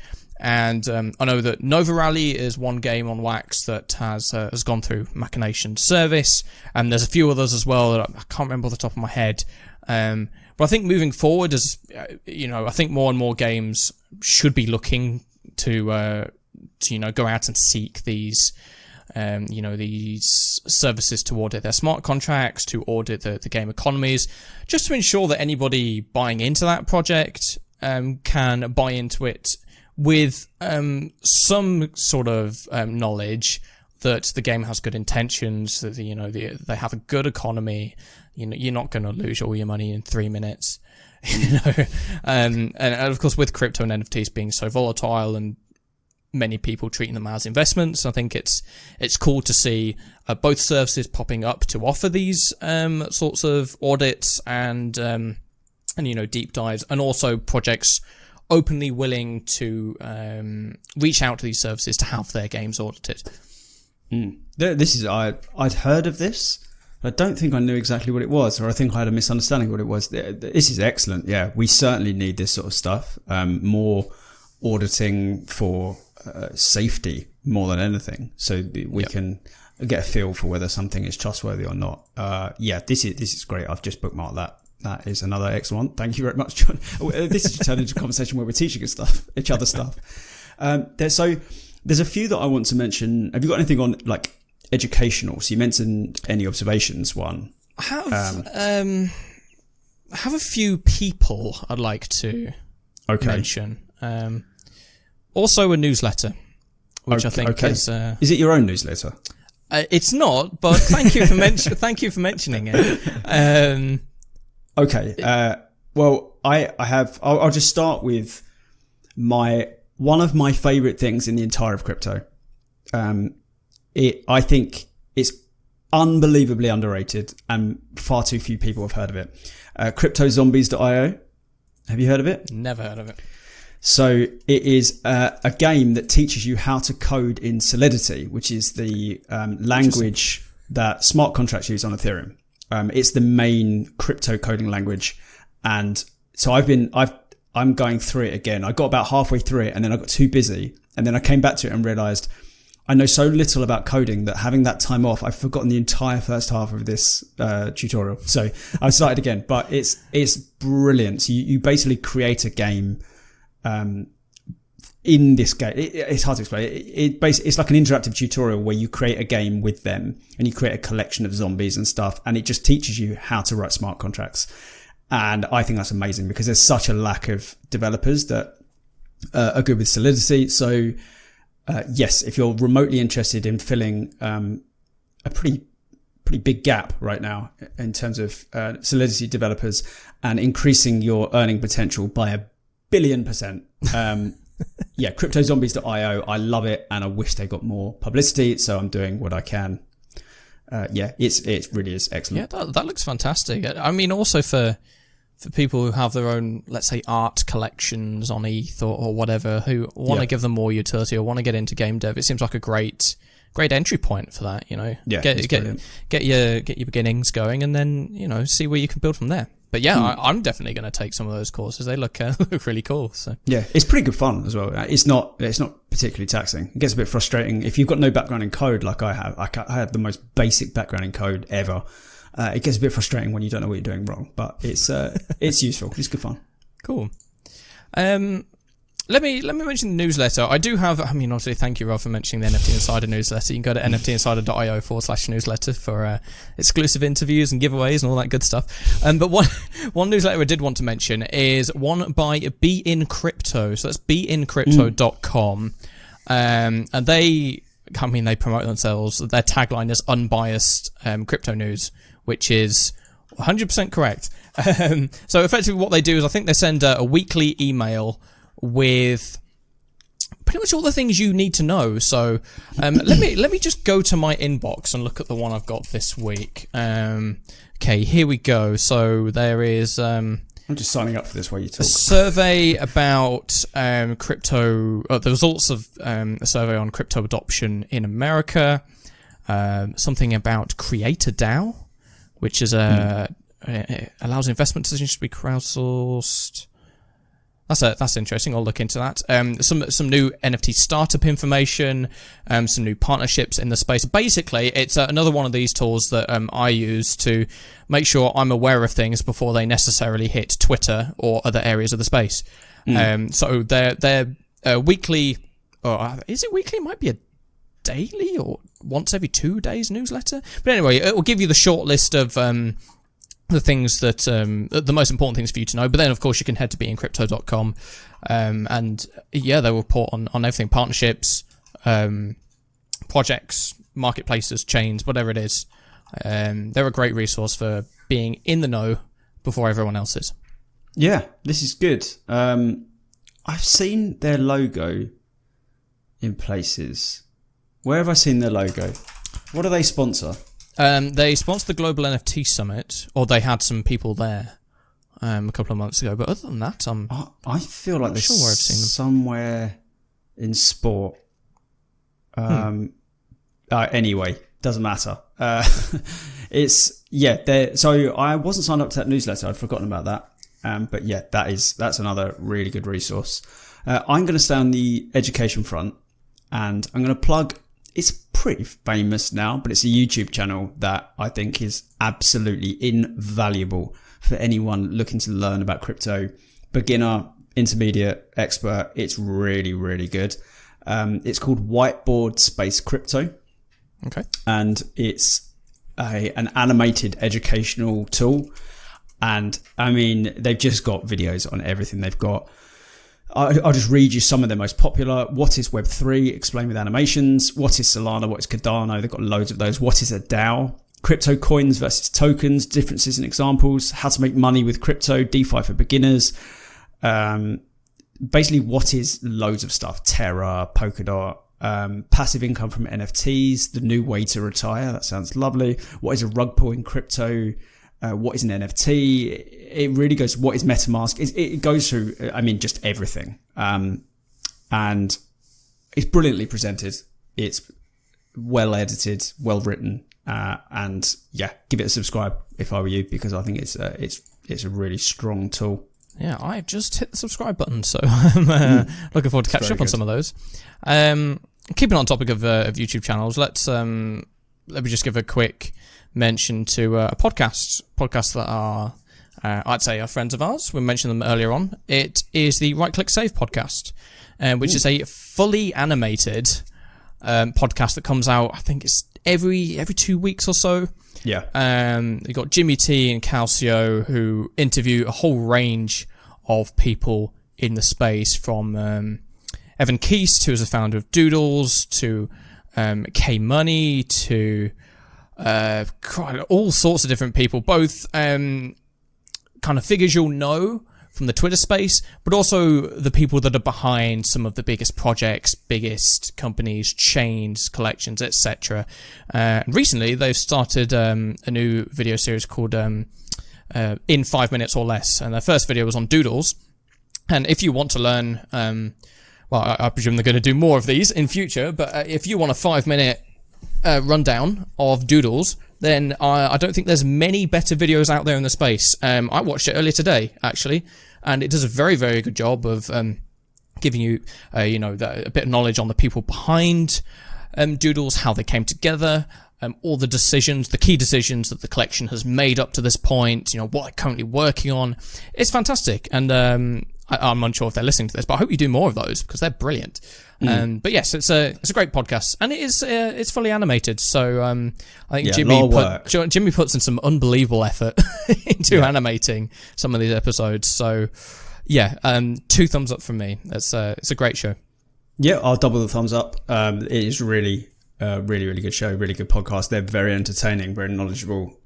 And I know that Nova Rally is one game on Wax that has gone through Machinations service, and there's a few others as well that I can't remember off the top of my head. But I think moving forward, as I think more and more games should be looking to go out and seek these these services to audit their smart contracts, to audit the game economies, just to ensure that anybody buying into that project can buy into it with some sort of knowledge that the game has good intentions, that they have a good economy. You're not going to lose all your money in 3 minutes. And of course, with crypto and NFTs being so volatile and many people treating them as investments, I think it's cool to see both services popping up to offer these sorts of audits and deep dives, and also projects openly willing to reach out to these services to have their games audited. This is I'd heard of this. I don't think I knew exactly what it was, or I think I had a misunderstanding of what it was. This is excellent. Yeah, we certainly need this sort of stuff. More auditing for safety more than anything, so we can get a feel for whether something is trustworthy or not. This is great. I've just bookmarked that. That is another excellent one. Thank you very much, John. This is turned into a conversation where we're teaching each other stuff. So there's a few that I want to mention. Have you got anything on like educational? So you mentioned any observations one. I have a few people I'd like to mention. Also a newsletter, which I think is... Is it your own newsletter? It's not, but thank you for mentioning it. Well, I'll just start with one of my favorite things in the entire of crypto. I think it's unbelievably underrated and far too few people have heard of it. Cryptozombies Io. Have you heard of it? Never heard of it. So it is a game that teaches you how to code in Solidity, which is the language that smart contracts use on Ethereum. It's the main crypto coding language, and so I'm going through it again. I got about halfway through it, and then I got too busy, and then I came back to it and realized I know so little about coding that having that time off, I've forgotten the entire first half of this tutorial. So I started again, but it's brilliant. So you basically create a game. In this game, it's hard to explain. It's like an interactive tutorial where you create a game with them, and you create a collection of zombies and stuff, and it just teaches you how to write smart contracts. And I think that's amazing because there's such a lack of developers that are good with Solidity. So yes, if you're remotely interested in filling a pretty big gap right now in terms of Solidity developers and increasing your earning potential by 1,000,000,000%. Yeah, Cryptozombies.io. I love it, and I wish they got more publicity. So I'm doing what I can. Yeah, it really is excellent. Yeah, that looks fantastic. I mean, also for people who have their own, let's say, art collections on ETH or whatever, who want to give them more utility or want to get into game dev, it seems like a great entry point for that. You know, get your beginnings going, and then see where you can build from there. But yeah, I'm definitely going to take some of those courses. They look really cool. So yeah, it's pretty good fun as well. It's not particularly taxing. It gets a bit frustrating if you've got no background in code like I have. I have the most basic background in code ever. It gets a bit frustrating when you don't know what you're doing wrong, but it's useful. It's good fun. Cool. Let me mention the newsletter. I do have, obviously, thank you, Rob, for mentioning the NFT Insider newsletter. You can go to nftinsider.io/newsletter for exclusive interviews and giveaways and all that good stuff. But one newsletter I did want to mention is one by Be In Crypto. So that's beincrypto.com. And they promote themselves. Their tagline is unbiased crypto news, which is 100% correct. So effectively what they do is I think they send a weekly email with pretty much all the things you need to know. So let me just go to my inbox and look at the one I've got this week. Okay, here we go. So there is I'm just signing up for this while you talk. A survey about crypto, the results of a survey on crypto adoption in America. Something about Creator DAO, which is allows investment decisions to be crowdsourced. That's interesting. I'll look into that. Some new NFT startup information, some new partnerships in the space. Basically, it's another one of these tools that I use to make sure I'm aware of things before they necessarily hit Twitter or other areas of the space. So they're weekly, or is it weekly? It might be a daily or once every 2 days newsletter. But anyway, it will give you the short list of the things that the most important things for you to know. But then of course you can head to beincrypto.com and yeah, they'll report on everything: partnerships, projects, marketplaces, chains, whatever it is. They're a great resource for being in the know before everyone else is. Yeah, this is good. I've seen their logo in places. Where have I seen their logo? What do they sponsor? They sponsored the Global NFT Summit, or they had some people there a couple of months ago. But other than that, I feel like there's sure where I've seen them. Somewhere in sport. Anyway, doesn't matter. So I wasn't signed up to that newsletter. I'd forgotten about that. But yeah, that's another really good resource. I'm going to stay on the education front, and I'm going to plug. It's pretty famous now, but it's a YouTube channel that I think is absolutely invaluable for anyone looking to learn about crypto. Beginner, intermediate, expert. It's really, really good. It's called Whiteboard Space Crypto. Okay. And it's an animated educational tool. And I mean, they've just got videos on everything. They've got, I'll just read you some of their most popular. What is Web3? Explain with animations. What is Solana? What is Cardano? They've got loads of those. What is a DAO? Crypto coins versus tokens. Differences and examples. How to make money with crypto. DeFi for beginners. Basically, what is loads of stuff. Terra, Polkadot. Passive income from NFTs. The new way to retire. That sounds lovely. What is a rug pull in crypto? What is an NFT? It really goes, what is MetaMask? It goes through, just everything. And it's brilliantly presented. It's well edited, well written. And yeah, give it a subscribe if I were you, because I think it's a really strong tool. Yeah, I just hit the subscribe button, so I'm looking forward to catching up on some of those. Keeping on topic of YouTube channels, let me just give a quick mention to a podcasts that are, I'd say, are friends of ours. We mentioned them earlier on. It is the Right Click Save podcast, which is a fully animated podcast that comes out, I think it's every 2 weeks or so. Yeah. You got Jimmy T and Calcio, who interview a whole range of people in the space, from Evan Keast, who is the founder of Doodles, to K Money, to all sorts of different people, both kind of figures you'll know from the Twitter space, but also the people that are behind some of the biggest projects, biggest companies, chains, collections, etc. Recently, they've started a new video series called In 5 Minutes or Less, and their first video was on Doodles. And if you want to learn, well, I presume they're going to do more of these in future, but if you want a 5-minute rundown of Doodles, then I don't think there's many better videos out there in the space. I watched it earlier today, actually, and it does a very, very good job of giving you, a bit of knowledge on the people behind Doodles, how they came together, all the decisions, the key decisions that the collection has made up to this point, what they're currently working on. It's fantastic, and I'm unsure if they're listening to this, but I hope you do more of those, because they're brilliant. But yes, it's a great podcast, and it's fully animated. So I think Jimmy puts in some unbelievable effort into animating some of these episodes. So yeah, 2 thumbs up from me. It's a great show. Yeah, I'll double the thumbs up. It is really good show, really good podcast. They're very entertaining, very knowledgeable.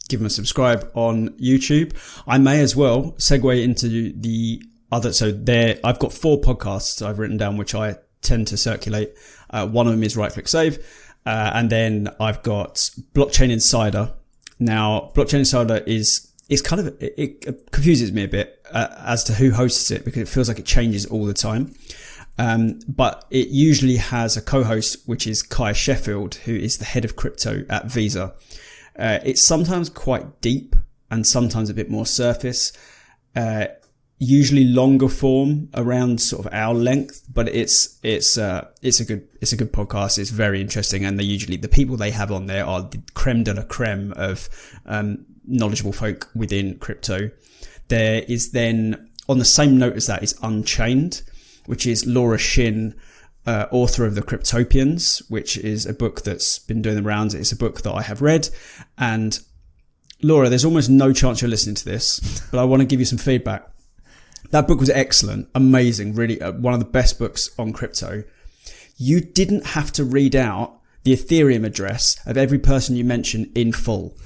Give them a subscribe on YouTube. I may as well segue into the other. So I've got 4 podcasts I've written down, which I tend to circulate. One of them is Right Click Save. And then I've got Blockchain Insider. Now, Blockchain Insider is kind of, it confuses me a bit as to who hosts it, because it feels like it changes all the time. But it usually has a co-host, which is Kai Sheffield, who is the head of crypto at Visa. It's sometimes quite deep and sometimes a bit more surface, usually longer form, around sort of hour length, but it's a good podcast. It's very interesting. And the people they have on there are the creme de la creme of, knowledgeable folk within crypto. There is then, on the same note as that, is Unchained, which is Laura Shin, author of The Cryptopians, which is a book that's been doing the rounds. It's a book that I have read. And Laura, there's almost no chance you're listening to this, but I want to give you some feedback. That book was excellent, amazing, really one of the best books on crypto. You didn't have to read out the Ethereum address of every person you mentioned in full.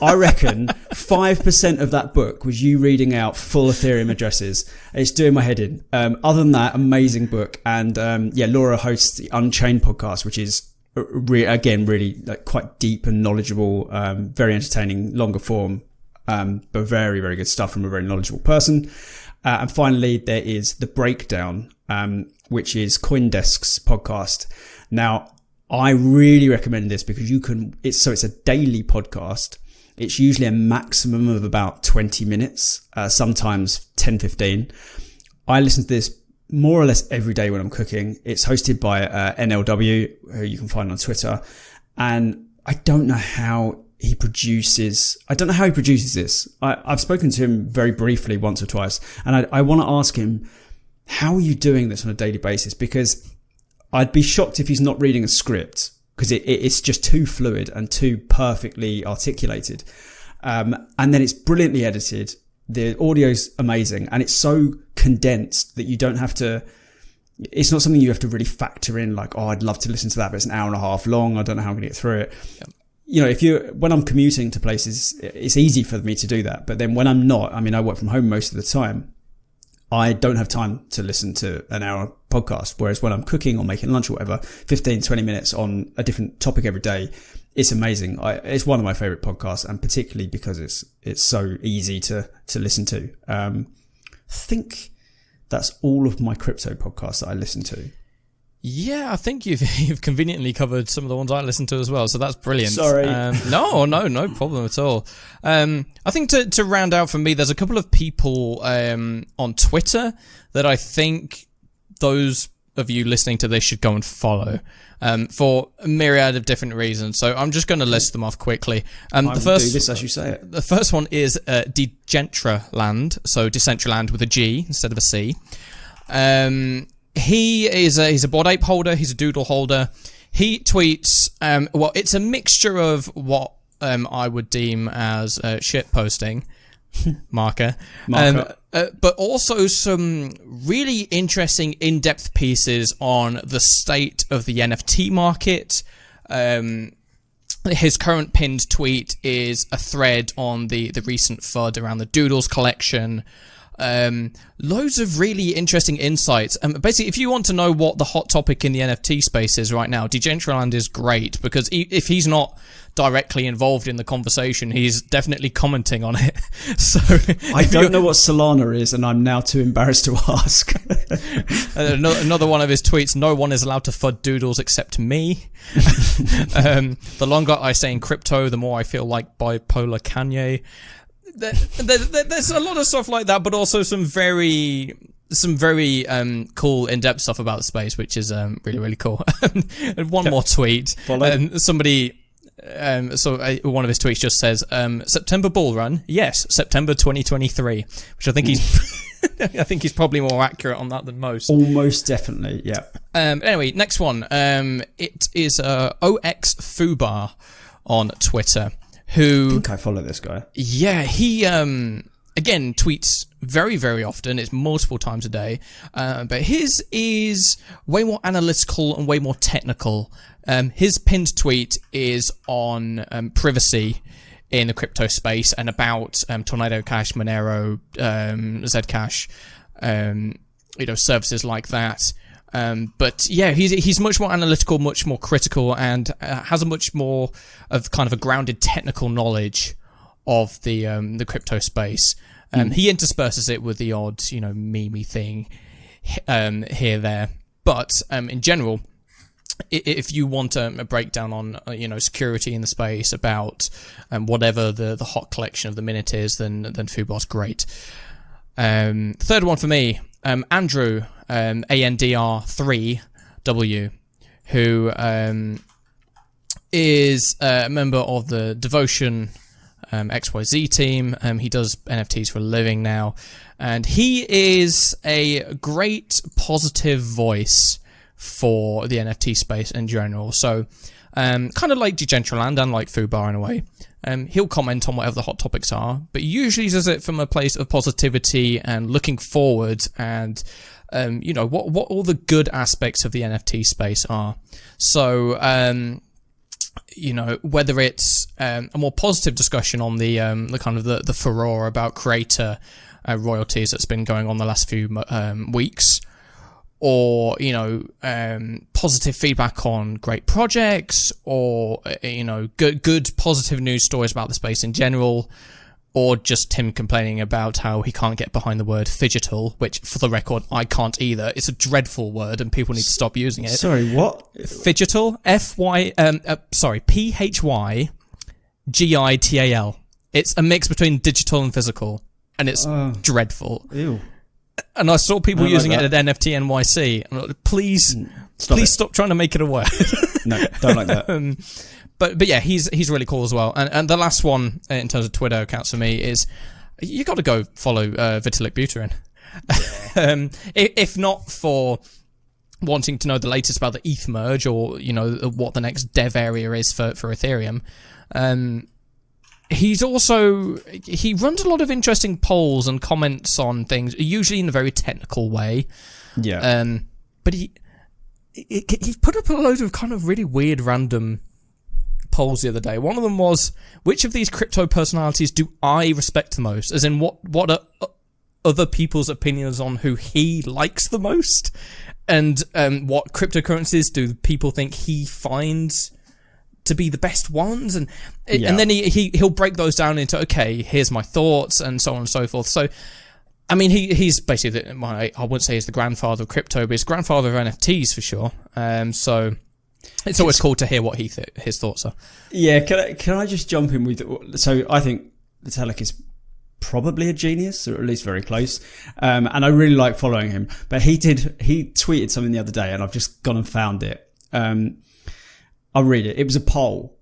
I reckon 5% of that book was you reading out full Ethereum addresses. It's doing my head in. Other than that, amazing book. And Laura hosts the Unchained podcast, which is really like quite deep and knowledgeable, very entertaining, longer form, but very, very good stuff from a very knowledgeable person. And finally, there is The Breakdown, which is CoinDesk's podcast. Now, I really recommend this because it's a daily podcast. It's usually a maximum of about 20 minutes, sometimes 10, 15. I listen to this more or less every day when I'm cooking. It's hosted by NLW, who you can find on Twitter. And I don't know how he produces this. I've spoken to him very briefly once or twice. And I want to ask him, how are you doing this on a daily basis? Because I'd be shocked if he's not reading a script, because it's just too fluid and too perfectly articulated. And then it's brilliantly edited. The audio's amazing, and it's so condensed that you don't have to, it's not something you have to really factor in, like, oh, I'd love to listen to that, but it's an hour and a half long. I don't know how I'm going to get through it. Yep. When I'm commuting to places, it's easy for me to do that. But then when I'm not, I work from home most of the time, I don't have time to listen to an hour podcast. Whereas when I'm cooking or making lunch or whatever, 15, 20 minutes on a different topic every day, it's amazing. It's one of my favorite podcasts, and particularly because it's so easy to listen to. I think that's all of my crypto podcasts that I listen to. Yeah, I think you've conveniently covered some of the ones I listen to as well, so that's brilliant. Sorry. No problem at all. I think to round out for me, there's a couple of people on Twitter that I think those of you listening to this should go and follow for a myriad of different reasons. So I'm just going to list them off quickly. I will do this as you say it. The first one is Decentraland, so Decentraland with a G instead of a C. He's a Bored Ape holder. He's a Doodle holder. He tweets, well, it's a mixture of what I would deem as shit posting, marker. But also some really interesting in-depth pieces on the state of the NFT market. His current pinned tweet is a thread on the recent FUD around the Doodles collection. Loads of really interesting insights. Basically, if you want to know what the hot topic in the NFT space is right now, Decentraland is great, because if he's not directly involved in the conversation, he's definitely commenting on it. So I don't know what Solana is, and I'm now too embarrassed to ask. Another one of his tweets: "No one is allowed to FUD Doodles except me." The longer I stay in crypto, the more I feel like bipolar Kanye. There's a lot of stuff like that, but also some very cool in-depth stuff about the space, which is really, really cool. And one more tweet. Somebody, one of his tweets just says, "September bull run, yes, September 2023," which I think he's probably more accurate on that than most. Almost definitely, yeah. Anyway, next one. It is OX Fubar on Twitter. I think I follow this guy. Yeah, he again tweets very, very often. It's multiple times a day, but his is way more analytical and way more technical. His pinned tweet is on privacy in the crypto space and about Tornado Cash, Monero, Zcash, services like that. But yeah, he's much more analytical, much more critical, and has a much more of kind of a grounded technical knowledge of the crypto space. He intersperses it with the odd, meme thing here there. But in general, if you want a breakdown on security in the space about whatever the hot collection of the minute is, then Fubar's great. Third one for me, Andrew, ANDR3W, who is a member of the Devotion XYZ team. He does NFTs for a living now, and he is a great positive voice for the NFT space in general. So kind of like Decentraland and like Fubar in a way. He'll comment on whatever the hot topics are, but usually does it from a place of positivity and looking forward, and what all the good aspects of the NFT space are. So whether it's a more positive discussion on the kind of the furore about creator royalties that's been going on the last few weeks, or positive feedback on great projects, or good positive news stories about the space in general, or just him complaining about how he can't get behind the word phygital, which, for the record, I can't either. It's a dreadful word, and people need to stop using it. Sorry, what? Phygital, PHYGITAL. It's a mix between digital and physical, and it's dreadful. Ew. And I saw people using it at NFT NYC. I'm like, please stop trying to make it a word. No, don't like that. But yeah, he's really cool as well. And the last one in terms of Twitter accounts for me is you got to go follow Vitalik Buterin. If not for wanting to know the latest about the ETH merge, or what the next dev area is for Ethereum. He runs a lot of interesting polls and comments on things, usually in a very technical way. Yeah. But he put up a load of kind of really weird random polls the other day. One of them was, which of these crypto personalities do I respect the most? As in, what are other people's opinions on who he likes the most? And what cryptocurrencies do people think he finds to be the best ones? And then he'll break those down into, okay, here's my thoughts, and so on and so forth. So I mean, he's basically I wouldn't say he's the grandfather of crypto, but he's grandfather of NFTs for sure. So it's always cool to hear what his thoughts are. Yeah, can I just jump in with? So I think Vitalik is probably a genius, or at least very close. And I really like following him. But he tweeted something the other day, and I've just gone and found it. I'll read it. It was a poll.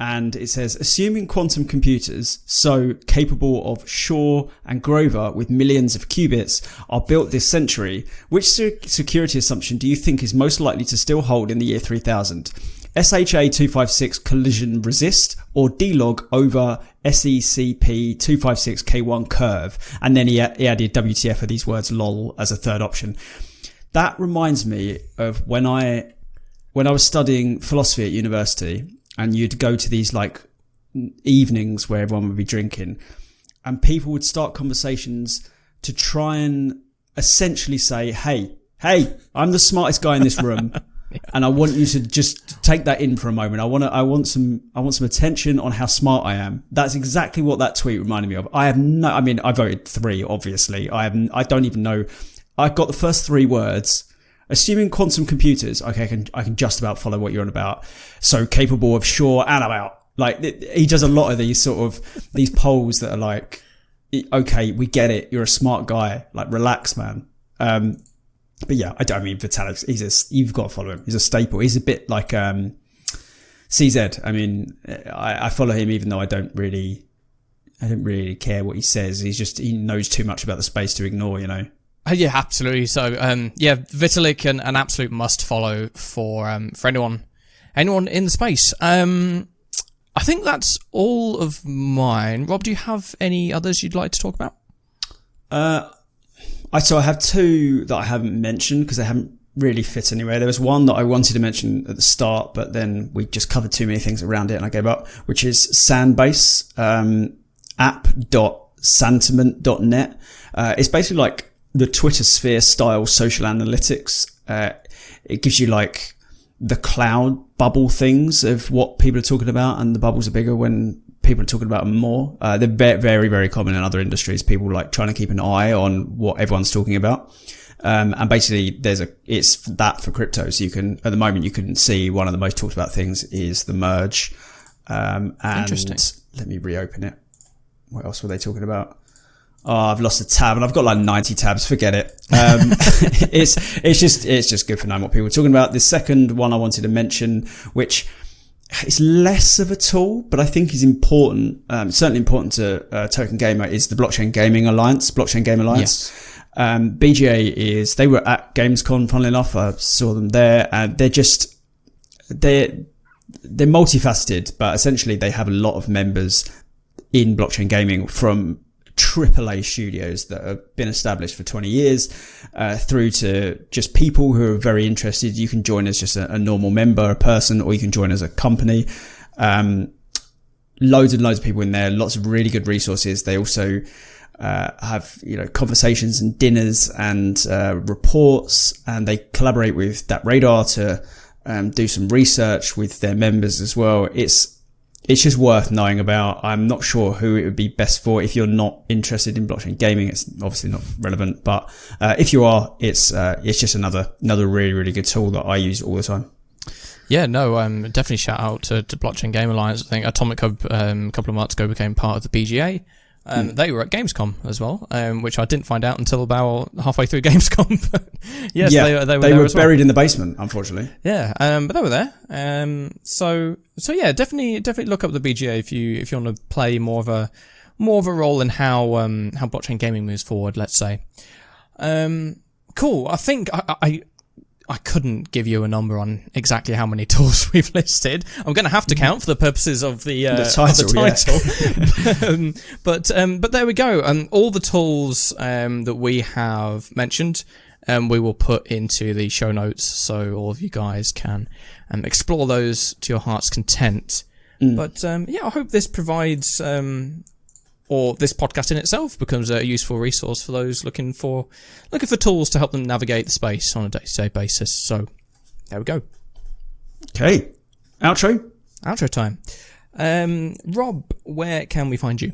And it says, assuming quantum computers, so capable of Shor and Grover with millions of qubits, are built this century, which security assumption do you think is most likely to still hold in the year 3000? SHA 256 collision resist or D-log over SECP 256 K1 curve. And then he added WTF for these words lol as a third option. That reminds me of when I was studying philosophy at university, and you'd go to these like evenings where everyone would be drinking, and people would start conversations to try and essentially say, hey, I'm the smartest guy in this room. Yeah. And I want you to just take that in for a moment. I want some attention on how smart I am. That's exactly what that tweet reminded me of. I voted 3, obviously. I don't even know. I got the first 3 words. Assuming quantum computers, okay, I can just about follow what you're on about. So capable of sure and about. Like, he does a lot of these these polls that are like, okay, we get it. You're a smart guy. Like, relax, man. But yeah, I mean, Vitalik, you've got to follow him. He's a staple. He's a bit like, CZ. I mean, I follow him even though I don't really care what he says. He knows too much about the space to ignore, you know? Yeah, absolutely. So, Vitalik, an absolute must follow for anyone in the space. I think that's all of mine. Rob, do you have any others you'd like to talk about? So I have 2 that I haven't mentioned because they haven't really fit anywhere. There was one that I wanted to mention at the start, but then we just covered too many things around it and I gave up, which is Sandbase, app.santiment.net. It's basically like the Twitter sphere style social analytics. It gives you like the cloud bubble things of what people are talking about, and the bubbles are bigger when people are talking about them more. They're very, very common in other industries. People like trying to keep an eye on what everyone's talking about. And basically it's that for crypto. So at the moment you can see one of the most talked about things is the merge. And interesting. Let me reopen it. What else were they talking about? Oh, I've lost a tab and I've got like 90 tabs. Forget it. It's just good for knowing what people are talking about. The second one I wanted to mention, which is less of a tool, but I think is important, certainly important to Token Gamer, is the Blockchain Game Alliance. Yes. BGA they were at Gamescom, funnily enough. I saw them there, and they're multifaceted, but essentially they have a lot of members in blockchain gaming, from AAA studios that have been established for 20 years, through to just people who are very interested. You can join as just a normal member, a person, or you can join as a company. Loads and loads of people in there, lots of really good resources. They also have, conversations and dinners and reports, and they collaborate with that Radar to do some research with their members as well. It's just worth knowing about. I'm not sure who it would be best for. If you're not interested in blockchain gaming, it's obviously not relevant. But if you are, it's just another really, really good tool that I use all the time. Yeah, no, definitely shout out to Blockchain Game Alliance. I think Atomic Hub a couple of months ago became part of the BGA. They were at Gamescom as well, which I didn't find out until about halfway through Gamescom. But yes, yeah, they were as well. Buried in the basement, unfortunately. Yeah, but they were there. So yeah, definitely look up the BGA if you want to play more of a role in how blockchain gaming moves forward. Let's say. Cool. I think I couldn't give you a number on exactly how many tools we've listed. I'm going to have to count for the purposes of the title. Yeah. But there we go. All the tools that we have mentioned, we will put into the show notes, so all of you guys can explore those to your heart's content. But I hope this provides, or this podcast in itself becomes a useful resource for those looking for tools to help them navigate the space on a day-to-day basis. So there we go. Okay. Outro time. Rob, where can we find you?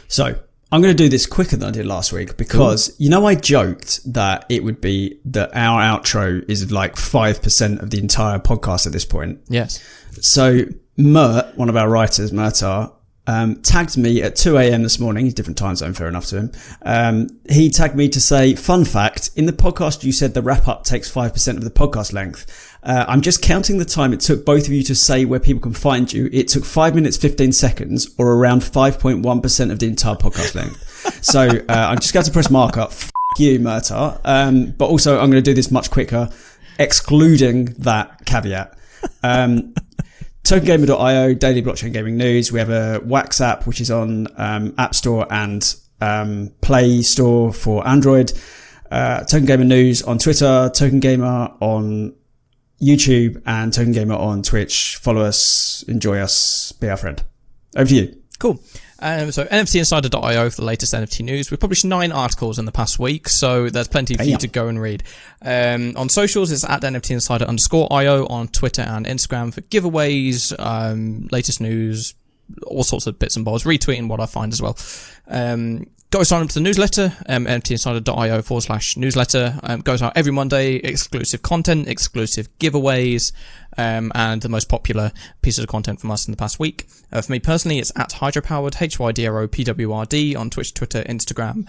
So I'm going to do this quicker than I did last week because, I joked that it would be that our outro is like 5% of the entire podcast at this point. Yes. So Mert, one of our writers, Murtar, tagged me at 2 a.m. this morning. He's different time zone, fair enough to him. He tagged me to say, fun fact, in the podcast you said the wrap-up takes 5% of the podcast length. I'm just counting the time it took both of you to say where people can find you. It took 5 minutes, 15 seconds, or around 5.1% of the entire podcast length. So I'm just going to press markup. F*** you, Murtar. But also I'm going to do this much quicker, excluding that caveat. TokenGamer.io, daily blockchain gaming news. We have a Wax app, which is on App Store and Play Store for Android. Token Gamer News on Twitter, Token Gamer on YouTube, and Token Gamer on Twitch. Follow us, enjoy us, be our friend. Over to you. Cool. So NFTinsider.io for the latest NFT news. We've published 9 articles in the past week, so there's plenty for you to go and read. On socials, it's at NFTinsider_IO on Twitter and Instagram for giveaways, latest news, all sorts of bits and bobs, retweeting what I find as well. Go sign up to the newsletter, nftinsider.io/newsletter. Goes out every Monday, exclusive content, exclusive giveaways, and the most popular pieces of content from us in the past week. For me personally, it's at Hydropowered, HYDROPWRD on Twitch, Twitter, Instagram,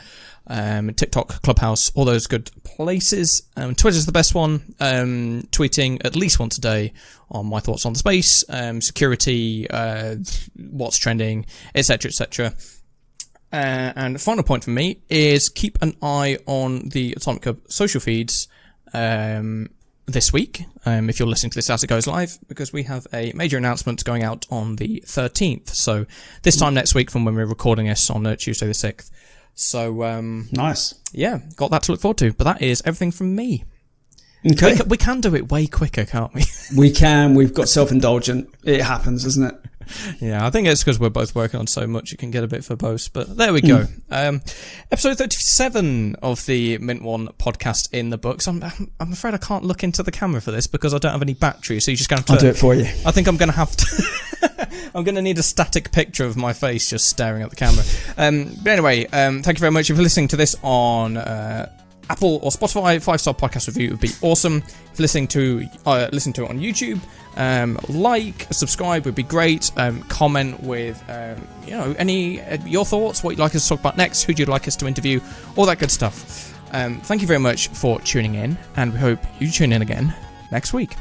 TikTok, Clubhouse, all those good places. Twitter's the best one, tweeting at least once a day on my thoughts on the space, security, what's trending, etc., etc. And the final point for me is keep an eye on the Atomic Hub social feeds this week, if you're listening to this as it goes live, because we have a major announcement going out on the 13th. So this time next week from when we're recording this on Tuesday the 6th. So nice. Yeah, got that to look forward to. But that is everything from me. Okay. We can do it way quicker, can't we? We can. We've got self-indulgent. It happens, doesn't it? Yeah, I think it's because we're both working on so much you can get a bit verbose, but there we go. Episode 37 of the Mint One podcast in the books. I'm afraid I can't look into the camera for this because I don't have any battery, so you're just going to have to... I'll do it for you. I think I'm going to have to... I'm going to need a static picture of my face just staring at the camera. But anyway, thank you very much. If you're listening to this on... Apple or Spotify, 5-star podcast review would be awesome. If you're listening to it on YouTube, subscribe would be great. Comment with any your thoughts, what you'd like us to talk about next, who you'd like us to interview, all that good stuff. Thank you very much for tuning in, and we hope you tune in again next week.